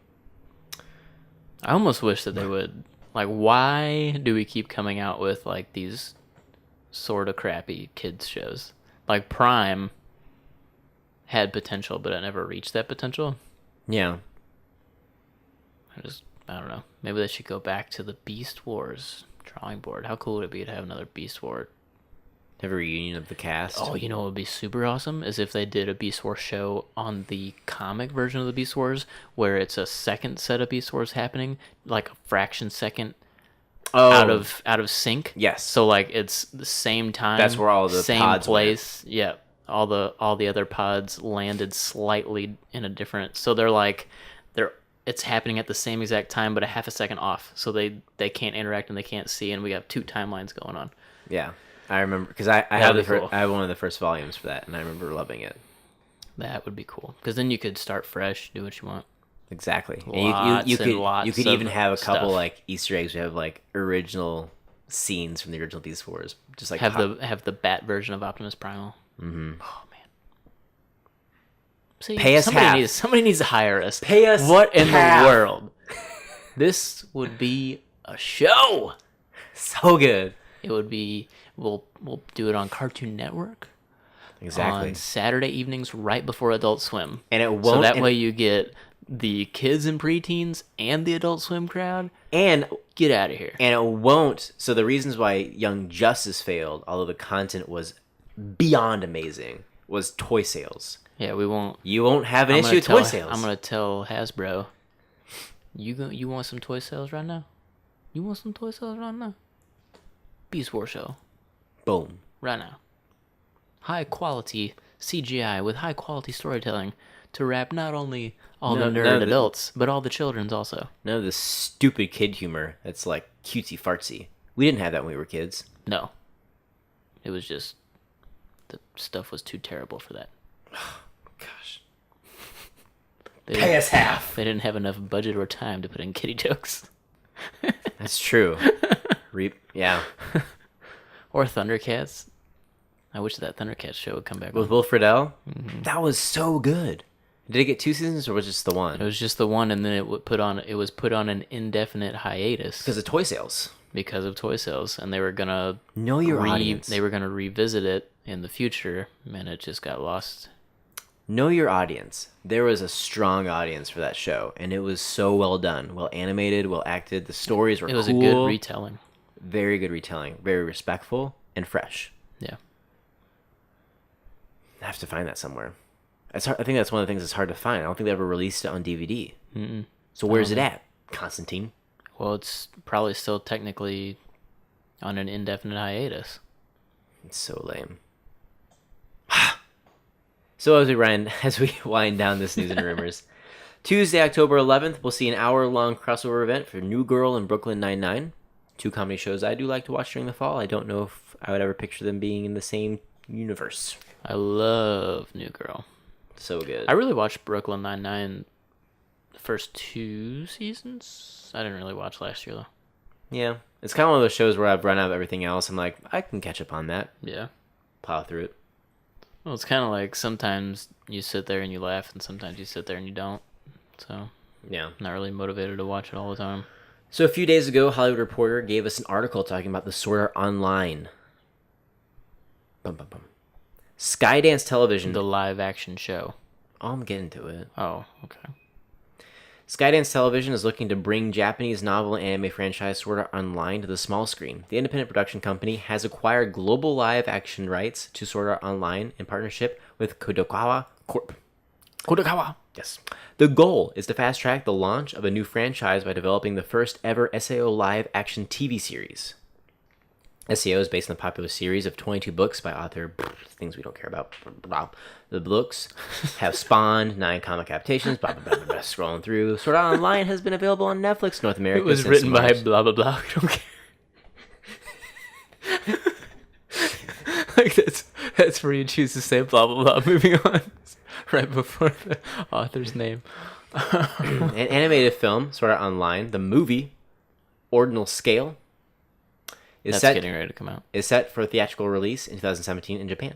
I almost wish that they would... Like, why do we keep coming out with, like, these sort of crappy kids shows? Like, Prime had potential, but it never reached that potential. Yeah. I don't know. Maybe they should go back to the Beast Wars drawing board. How cool would it be to have another Beast War? Have a reunion of the cast. Oh, you know what would be super awesome? Is if they did a Beast Wars show on the comic version of the Beast Wars, where it's a second set of Beast Wars happening, like a fraction second out of sync. Yes. So like it's the same time. That's where all the same pods place. Went. Yeah. All the other pods landed slightly in a different. So it's happening at the same exact time, but a half a second off. So they can't interact and they can't see, and we got 2 timelines going on. Yeah, I remember because I have one of the first volumes for that, and I remember loving it. That would be cool because then you could start fresh, do what you want. Exactly. Lots you could even have a couple stuff. like Easter eggs. You have like original scenes from the original Beast Wars, just like have the Bat version of Optimus Primal. Mm-hmm. Oh man. See, pay us half. Somebody needs to hire us. Pay us what in half. the world? This would be a show. So good. It would be. We'll do it on Cartoon Network. Exactly. On Saturday evenings, right before Adult Swim. And it won't. So that way you get the kids and preteens and the Adult Swim crowd. And get out of here. And it won't. So the reasons why Young Justice failed, although the content was beyond amazing, was toy sales. Yeah, we won't. You won't have an issue with toy sales. I'm gonna tell Hasbro. You want some toy sales right now? You want some toy sales right now? Beast Wars show. Boom. Right now. High quality CGI with high quality storytelling to wrap not only all the nerd adults, but all the children's also. None of this stupid kid humor that's like cutesy fartsy. We didn't have that when we were kids. No. It was just the stuff was too terrible for that. Gosh. Pay us half. They didn't have enough budget or time to put in kiddie jokes. That's true. Yeah. Or Thundercats. I wish that Thundercats show would come back. With Will Friedle? Mm-hmm. That was so good. Did it get 2 seasons or was it just the one? It was just the one, and then it was put on an indefinite hiatus Because of toy sales. because of toy sales, and they were gonna Know your audience. They were gonna revisit it in the future, and it just got lost. Know your audience. There was a strong audience for that show, and it was so well done, well animated, well acted. The stories were cool. It was a good retelling. Very good retelling. Very respectful and fresh. Yeah. I have to find that somewhere. It's hard, I think that's one of the things that's hard to find. I don't think they ever released it on DVD. Mm-mm. So where's it at, Constantine? Well, it's probably still technically on an indefinite hiatus. It's so lame. So as we wind down this news and rumors, Tuesday, October 11th, we'll see an hour-long crossover event for New Girl and Brooklyn Nine-Nine, 2 comedy shows I do like to watch during the fall. I don't know if I would ever picture them being in the same universe. I love New Girl. So good. I really watched Brooklyn Nine-Nine the first 2 seasons. I didn't really watch last year, though. Yeah. It's kind of one of those shows where I've run out of everything else. I'm like, I can catch up on that. Yeah. Plow through it. Well, it's kind of like sometimes you sit there and you laugh, and sometimes you sit there and you don't. So, Yeah. I'm not really motivated to watch it all the time. So a few days ago, Hollywood Reporter gave us an article talking about the Sword Art Online. Bum, bum, bum. Skydance Television. The live-action show. I'm getting to it. Oh, okay. Skydance Television is looking to bring Japanese novel and anime franchise Sword Art Online to the small screen. The independent production company has acquired global live-action rights to Sword Art Online in partnership with Kadokawa Corp. Kadokawa. Yes. The goal is to fast-track the launch of a new franchise by developing the first-ever SAO live-action TV series. SAO is based on the popular series of 22 books by author things we don't care about. The books have spawned 9 comic adaptations. Scrolling through, Sword Art Online has been available on Netflix North America. It was written by blah blah blah. We don't care. Like that's where you choose to say blah blah blah. Moving on, right before the author's name. An animated film, Sword Art Online, the movie, Ordinal Scale, That's getting ready to come out. Is set for theatrical release in 2017 in Japan.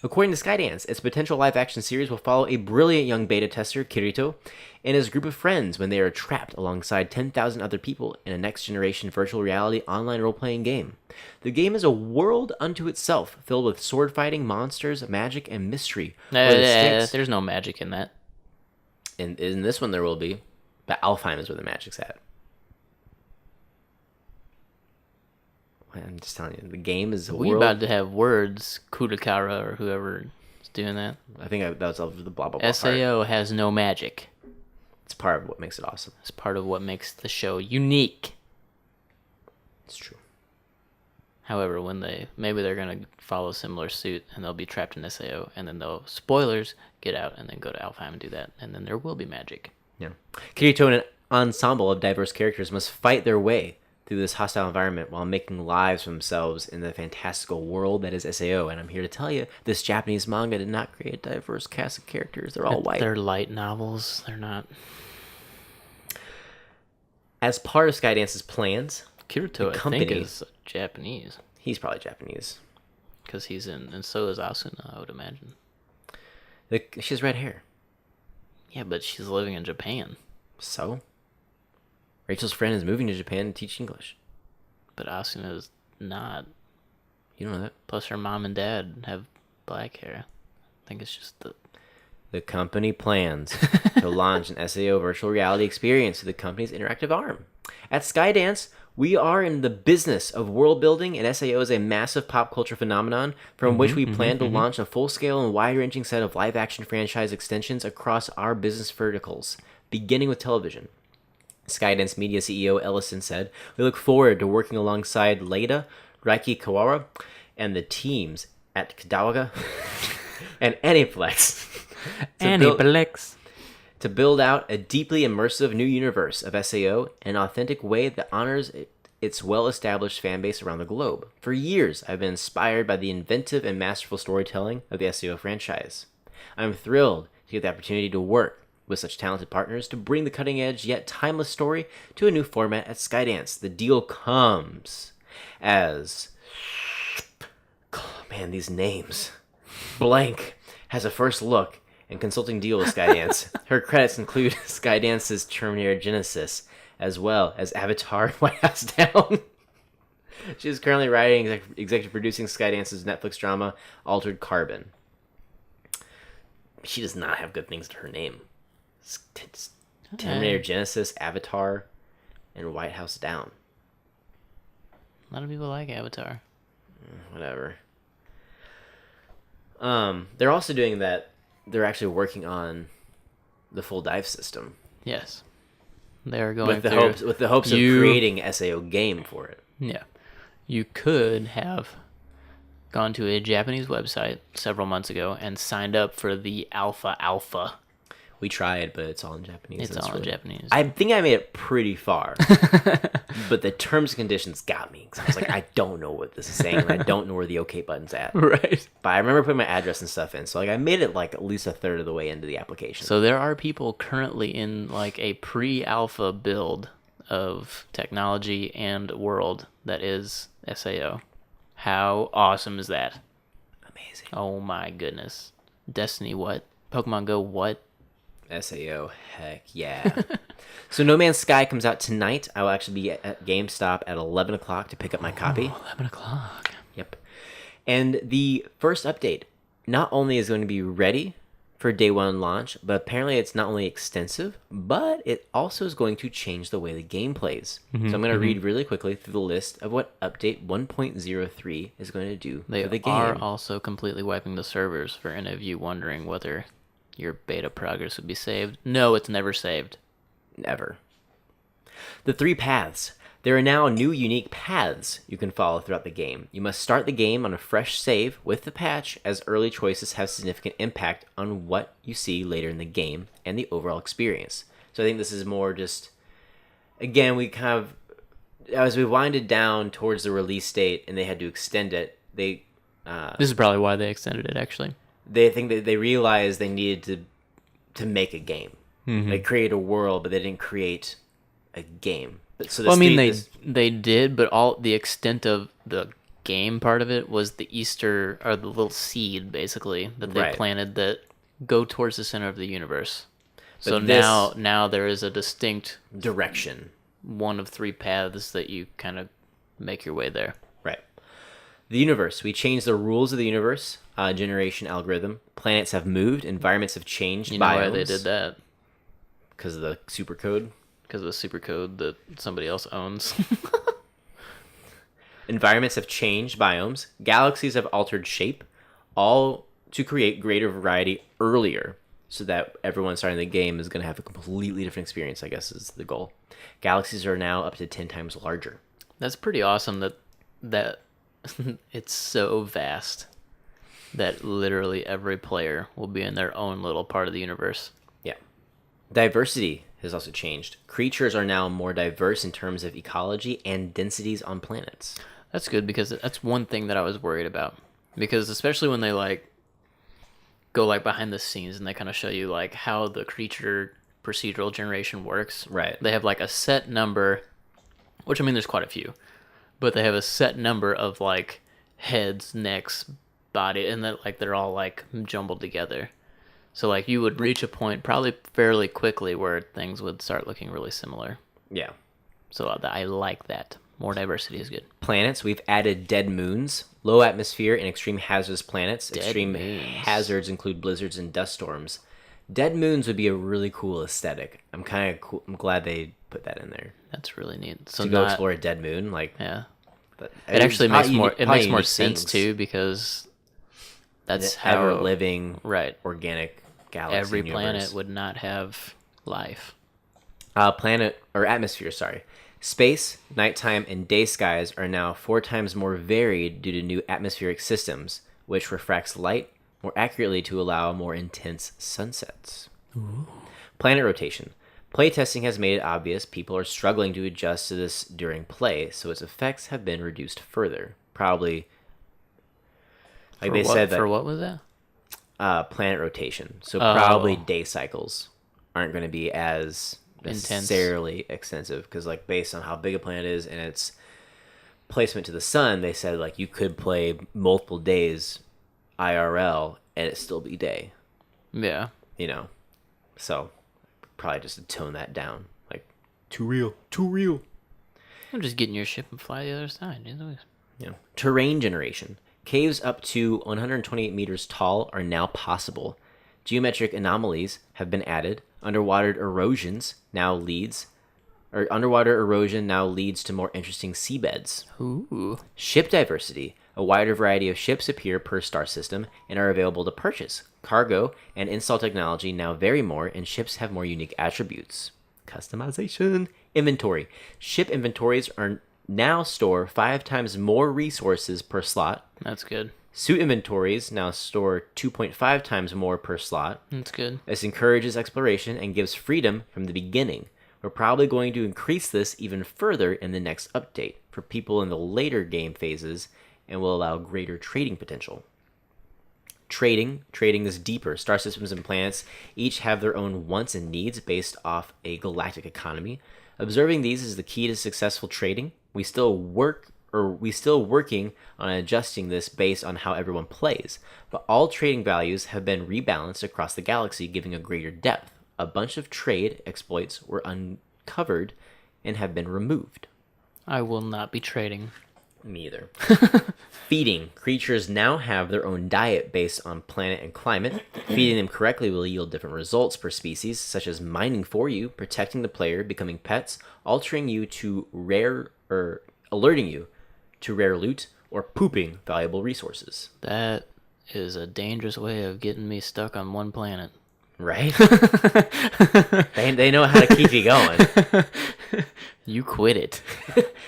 According to Skydance, its potential live-action series will follow a brilliant young beta tester, Kirito, and his group of friends when they are trapped alongside 10,000 other people in a next-generation virtual reality online role-playing game. The game is a world unto itself, filled with sword-fighting, monsters, magic, and mystery. There's no magic in that. In this one, there will be. But Alfheim is where the magic's at. I'm just telling you, the game is a world. We about to have words, Kudakara or whoever is doing that. I think that was the blah blah blah. SAO has no magic. It's part of what makes it awesome. It's part of what makes the show unique. It's true. However, maybe they're gonna follow similar suit and they'll be trapped in SAO, and then they'll spoilers get out and then go to Alfheim and do that, and then there will be magic. Yeah, Kirito and an ensemble of diverse characters must fight their way through this hostile environment while making lives for themselves in the fantastical world that is SAO. And I'm here to tell you, this Japanese manga did not create a diverse cast of characters. They're all white. They're light novels. They're not. As part of Skydance's plans, Kirito, I think, is Japanese. He's probably Japanese. Because he's in, and so is Asuna, I would imagine. She has red hair. Yeah, but she's living in Japan. So? Rachel's friend is moving to Japan to teach English. But Asuna is not. You don't know that? Plus her mom and dad have black hair. I think it's just The company plans to launch an SAO virtual reality experience to the company's interactive arm. At Skydance, we are in the business of world building, and SAO is a massive pop culture phenomenon from which we plan to launch a full-scale and wide-ranging set of live-action franchise extensions across our business verticals, beginning with television. Skydance Media CEO Ellison said, "We look forward to working alongside Leda, Raiki Kawara, and the teams at Kadawaga and Aniplex to build out a deeply immersive new universe of SAO in an authentic way that honors its well-established fan base around the globe. For years, I've been inspired by the inventive and masterful storytelling of the SAO franchise. I'm thrilled to get the opportunity to work with such talented partners to bring the cutting-edge yet timeless story to a new format at Skydance. The deal comes as... Man, these names. Blank has a first look and consulting deal with Skydance. Her credits include Skydance's Terminator Genesis, as well as Avatar White House Down. She is currently writing and executive producing Skydance's Netflix drama, Altered Carbon. She does not have good things to her name. Terminator Genesis, Avatar, and White House Down. A lot of people like Avatar. Whatever. They're also doing that. They're actually working on the full dive system. Yes. They are going with the hopes of creating an SAO game for it. Yeah. You could have gone to a Japanese website several months ago and signed up for the alpha. We tried, but it's all in Japanese. It's all in Japanese. I think I made it pretty far. But the terms and conditions got me. Because I was like, I don't know what this is saying. And I don't know where the OK button's at. Right. But I remember putting my address and stuff in. So like I made it like at least a third of the way into the application. So there are people currently in like a pre-alpha build of technology and world that is SAO. How awesome is that? Amazing. Oh my goodness. Destiny what? Pokemon Go what? SAO, heck yeah. So No Man's Sky comes out tonight. I will actually be at GameStop at 11 o'clock to pick up my copy. 11 o'clock. Yep. And the first update not only is going to be ready for day one launch, but apparently it's not only extensive, but it also is going to change the way the game plays. So I'm going to read really quickly through the list of what update 1.03 is going to do for the game. They are also completely wiping the servers for any of you wondering whether your beta progress would be saved. No, it's never saved. Never. The 3 paths. There are now new unique paths you can follow throughout the game. You must start the game on a fresh save with the patch, as early choices have significant impact on what you see later in the game and the overall experience. So I think this is more just, again, we kind of, as we winded down towards the release date and they had to extend it, this is probably why they extended it, actually. They think that they realized they needed to make a game. They created a world, but they didn't create a game. So they did, but all the extent of the game part of it was the Easter, or the little seed, basically, that they planted that go towards the center of the universe. So now there is a distinct direction. One of 3 paths that you kind of make your way there. Right. The universe. We changed the rules of the universe generation algorithm. Planets have moved. Environments have changed. You know why they did that? Because of the supercode. Because of the supercode that somebody else owns. Environments have changed. Biomes. Galaxies have altered shape. All to create greater variety earlier, so that everyone starting the game is going to have a completely different experience, I guess is the goal. Galaxies are now up to 10 times larger. That's pretty awesome that it's so vast that literally every player will be in their own little part of the universe. Yeah. Diversity has also changed. Creatures are now more diverse in terms of ecology and densities on planets. That's good, because that's one thing that I was worried about. Because especially when they go behind the scenes and they kind of show you how the creature procedural generation works. Right. They have a set number, which I mean there's quite a few, but they have a set number of heads, necks, body, and that they're all jumbled together. So you would reach a point probably fairly quickly where things would start looking really similar. Yeah. So I like that. More diversity is good. Planets, we've added dead moons, low atmosphere, and extreme hazardous planets. Dead extreme moons. Hazards include blizzards and dust storms. Dead moons would be a really cool aesthetic. I'm glad they put that in there. That's really neat. So to go explore a dead moon, yeah. But it actually makes more. It makes more sense sense too, because that's how ever living organic galaxy. Every universe. planet would not have life. Planet or atmosphere, sorry. Space, nighttime, and day skies are now 4 times more varied due to new atmospheric systems, which refracts light more accurately to allow more intense sunsets. Ooh. Planet rotation. Playtesting has made it obvious people are struggling to adjust to this during play, so its effects have been reduced further. Probably, For what was that? Planet rotation. So probably day cycles aren't going to be as necessarily extensive, because based on how big a planet is and its placement to the sun, they said you could play multiple days IRL and it still be day. Yeah. you know. So probably just to tone that down. Like, too real, too real. I'm just getting your ship and fly the other side. You know, terrain generation. Caves up to 128 meters tall are now possible. Geometric anomalies have been added. Underwater erosion now leads to more interesting seabeds. Ooh. Ship diversity. A wider variety of ships appear per star system and are available to purchase. Cargo and install technology now vary more, and ships have more unique attributes. Customization. Inventory. Ship inventories are now store 5 times more resources per slot. That's good. Suit inventories now store 2.5 times more per slot. That's good. This encourages exploration and gives freedom from the beginning. We're probably going to increase this even further in the next update for people in the later game phases and will allow greater trading potential. Trading is deeper. Star systems and planets each have their own wants and needs based off a galactic economy. Observing these is the key to successful trading. We still working on adjusting this based on how everyone plays, but all trading values have been rebalanced across the galaxy, giving a greater depth. A bunch of trade exploits were uncovered and have been removed. I will not be trading. Me either. Feeding. Creatures now have their own diet based on planet and climate. Feeding them correctly will yield different results per species, such as mining for you, protecting the player, becoming pets, alerting you to rare loot, or pooping valuable resources. That is a dangerous way of getting me stuck on one planet. Right? they know how to keep you going. You quit it.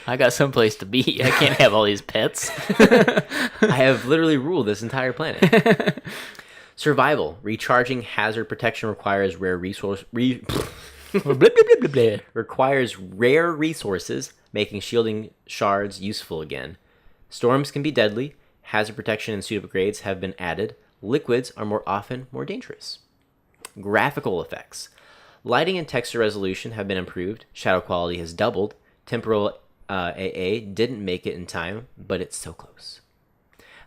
I got someplace to be. I can't have all these pets. I have literally ruled this entire planet. Survival. Recharging hazard protection requires requires rare resources, making shielding shards useful again. Storms can be deadly. Hazard protection and suit upgrades have been added. Liquids are more often more dangerous. Graphical effects. Lighting and texture resolution have been improved. Shadow quality has doubled. Temporal AA didn't make it in time, but it's so close.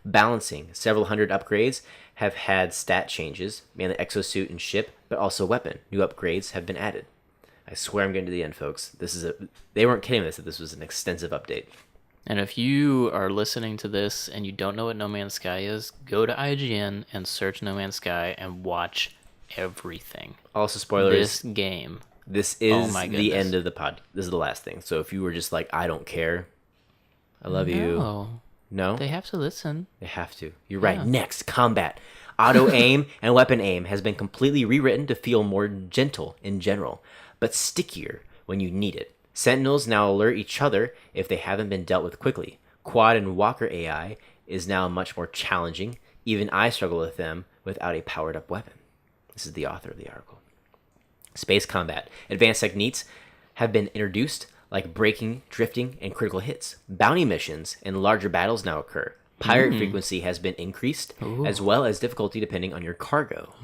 Balancing. Several hundred upgrades have had stat changes, mainly exosuit and ship, but also weapon. New upgrades have been added. I swear I'm getting to the end, folks. They weren't kidding us that this was an extensive update. And if you are listening to this and you don't know what No Man's Sky is, go to IGN and search No Man's Sky and watch everything. Also, spoilers. This game. This is the end of the pod. This is the last thing. So if you were just like, I don't care, I love you. No? They have to listen. They have to. You're right. Next, combat. Auto aim and weapon aim has been completely rewritten to feel more gentle in general, but stickier when you need it. Sentinels now alert each other if they haven't been dealt with quickly. Quad and Walker AI is now much more challenging. Even I struggle with them without a powered up weapon. This is the author of the article. Space combat. Advanced techniques have been introduced, like braking, drifting, and critical hits. Bounty missions and larger battles now occur. Pirate frequency has been increased, as well as difficulty depending on your cargo.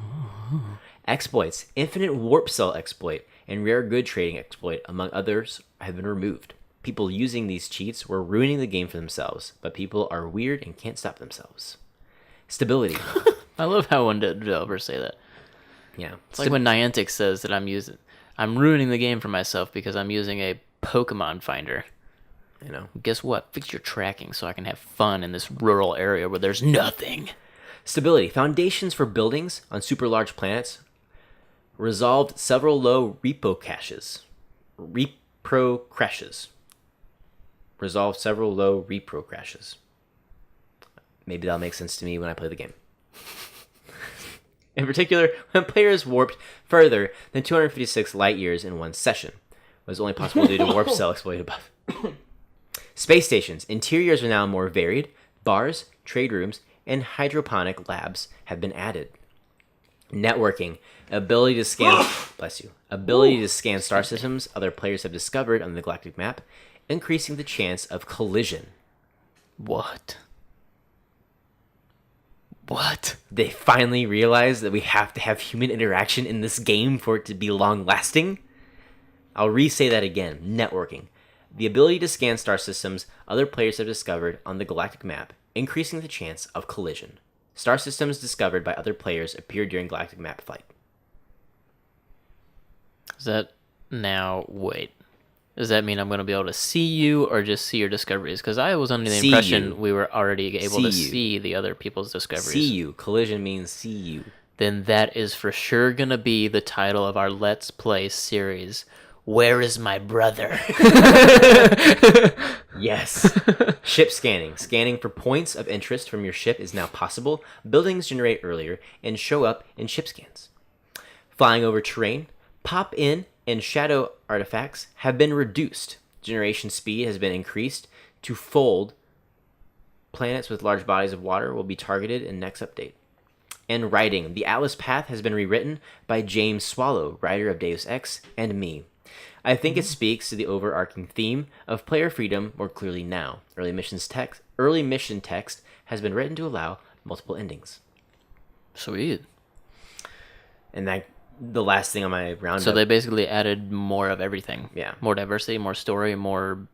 Exploits. Infinite warp cell exploit and rare good trading exploit, among others, have been removed. People using these cheats were ruining the game for themselves, but people are weird and can't stop themselves. Stability. I love how one developers say that. Yeah. It's like when Niantic says that I'm ruining the game for myself because I'm using a Pokemon finder. You know. Guess what? Fix your tracking so I can have fun in this rural area where there's nothing. Stability. Foundations for buildings on super large planets resolved several low repro crashes. Resolved several low repro crashes. Maybe that'll make sense to me when I play the game. In particular, when players warped further than 256 light years in one session, was only possible due to warp cell exploit above. Space stations. Interiors are now more varied. Bars, trade rooms, and hydroponic labs have been added. Networking. Ability to scan star systems other players have discovered on the galactic map, increasing the chance of collision. What? They finally realized that we have to have human interaction in this game for it to be long-lasting? I'll re-say that again. Networking. The ability to scan star systems other players have discovered on the galactic map, increasing the chance of collision. Star systems discovered by other players appear during galactic map flight. Is that now? Wait. Does that mean I'm going to be able to see you or just see your discoveries? Because I was under the See impression you. we were already able to See you. see the other people's discoveries. See you. Collision means see you. Then that is for sure going to be the title of our Let's Play series. Where is my brother? Yes. Ship scanning. Scanning for points of interest from your ship is now possible. Buildings generate earlier and show up in ship scans. Flying over terrain, pop in and shadow artifacts have been reduced. Generation speed has been increased to fold. Planets with large bodies of water will be targeted in next update. And writing. The Atlas path has been rewritten by James Swallow, writer of Deus Ex, and me. I think it speaks to the overarching theme of player freedom more clearly now. Early mission text has been written to allow multiple endings. Sweet. And that the last thing on my roundup. So they basically added more of everything. Yeah. More diversity, more story, more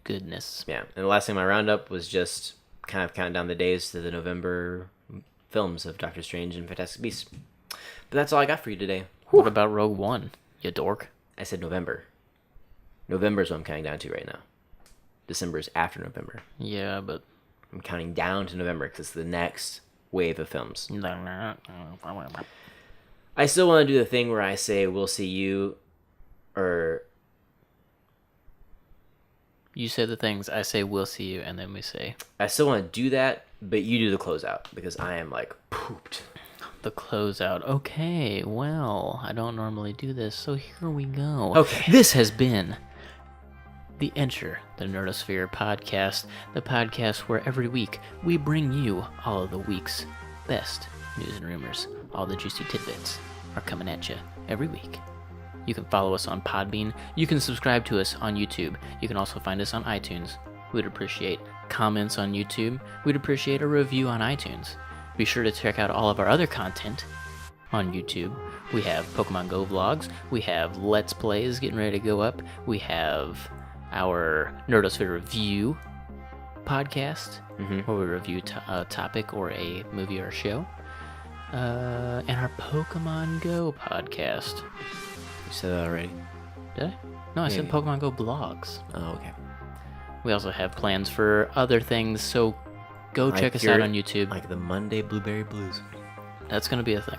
goodness. Yeah. And the last thing on my roundup was just kind of counting down the days to the November films of Doctor Strange and Fantastic Beasts. But that's all I got for you today. What about Rogue One, you dork? I said November. November is what I'm counting down to right now. December is after November. Yeah, but I'm counting down to November because it's the next wave of films. I still want to do the thing where I say, we'll see you, or... You say the things, I say we'll see you, and then we say... I still want to do that, but you do the closeout because I am, like, pooped. The closeout. Okay, well, I don't normally do this, so here we go. Okay. This has been the Enter the Nerdosphere podcast, the podcast where every week we bring you all of the week's best news and rumors. All the juicy tidbits are coming at you every week. You can follow us on Podbean. You can subscribe to us on YouTube. You can also find us on iTunes. We'd appreciate comments on YouTube. We'd appreciate a review on iTunes. Be sure to check out all of our other content on YouTube. We have Pokemon Go vlogs. We have Let's Plays getting ready to go up. We have our Nerdosphere Review podcast, where we review a topic or a movie or a show. And our Pokemon Go podcast. You said that already? Did I? No, I said Maybe. Pokemon Go blogs. Oh, okay. We also have plans for other things, so go check us out on YouTube. Like the Monday Blueberry Blues. That's going to be a thing.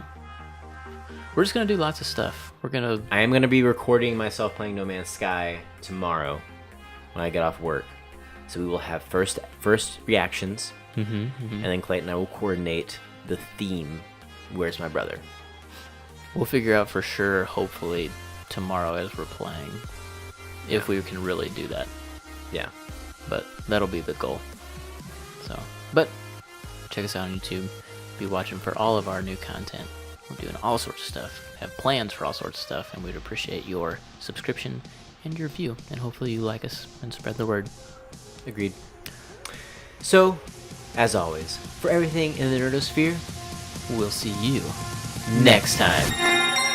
We're just going to do lots of stuff. We're going to... I am going to be recording myself playing No Man's Sky tomorrow when I get off work. So we will have first reactions, and then Clayton and I will coordinate the theme, Where's My Brother? We'll figure out for sure, hopefully, tomorrow as we're playing, if we can really do that. Yeah. But that'll be the goal. So, but check us out on YouTube. Be watching for all of our new content. We're doing all sorts of stuff. Have plans for all sorts of stuff, and we'd appreciate your subscription and your view. And hopefully you like us and spread the word. Agreed. So, as always, for everything in the Nerdosphere, We'll see you next time.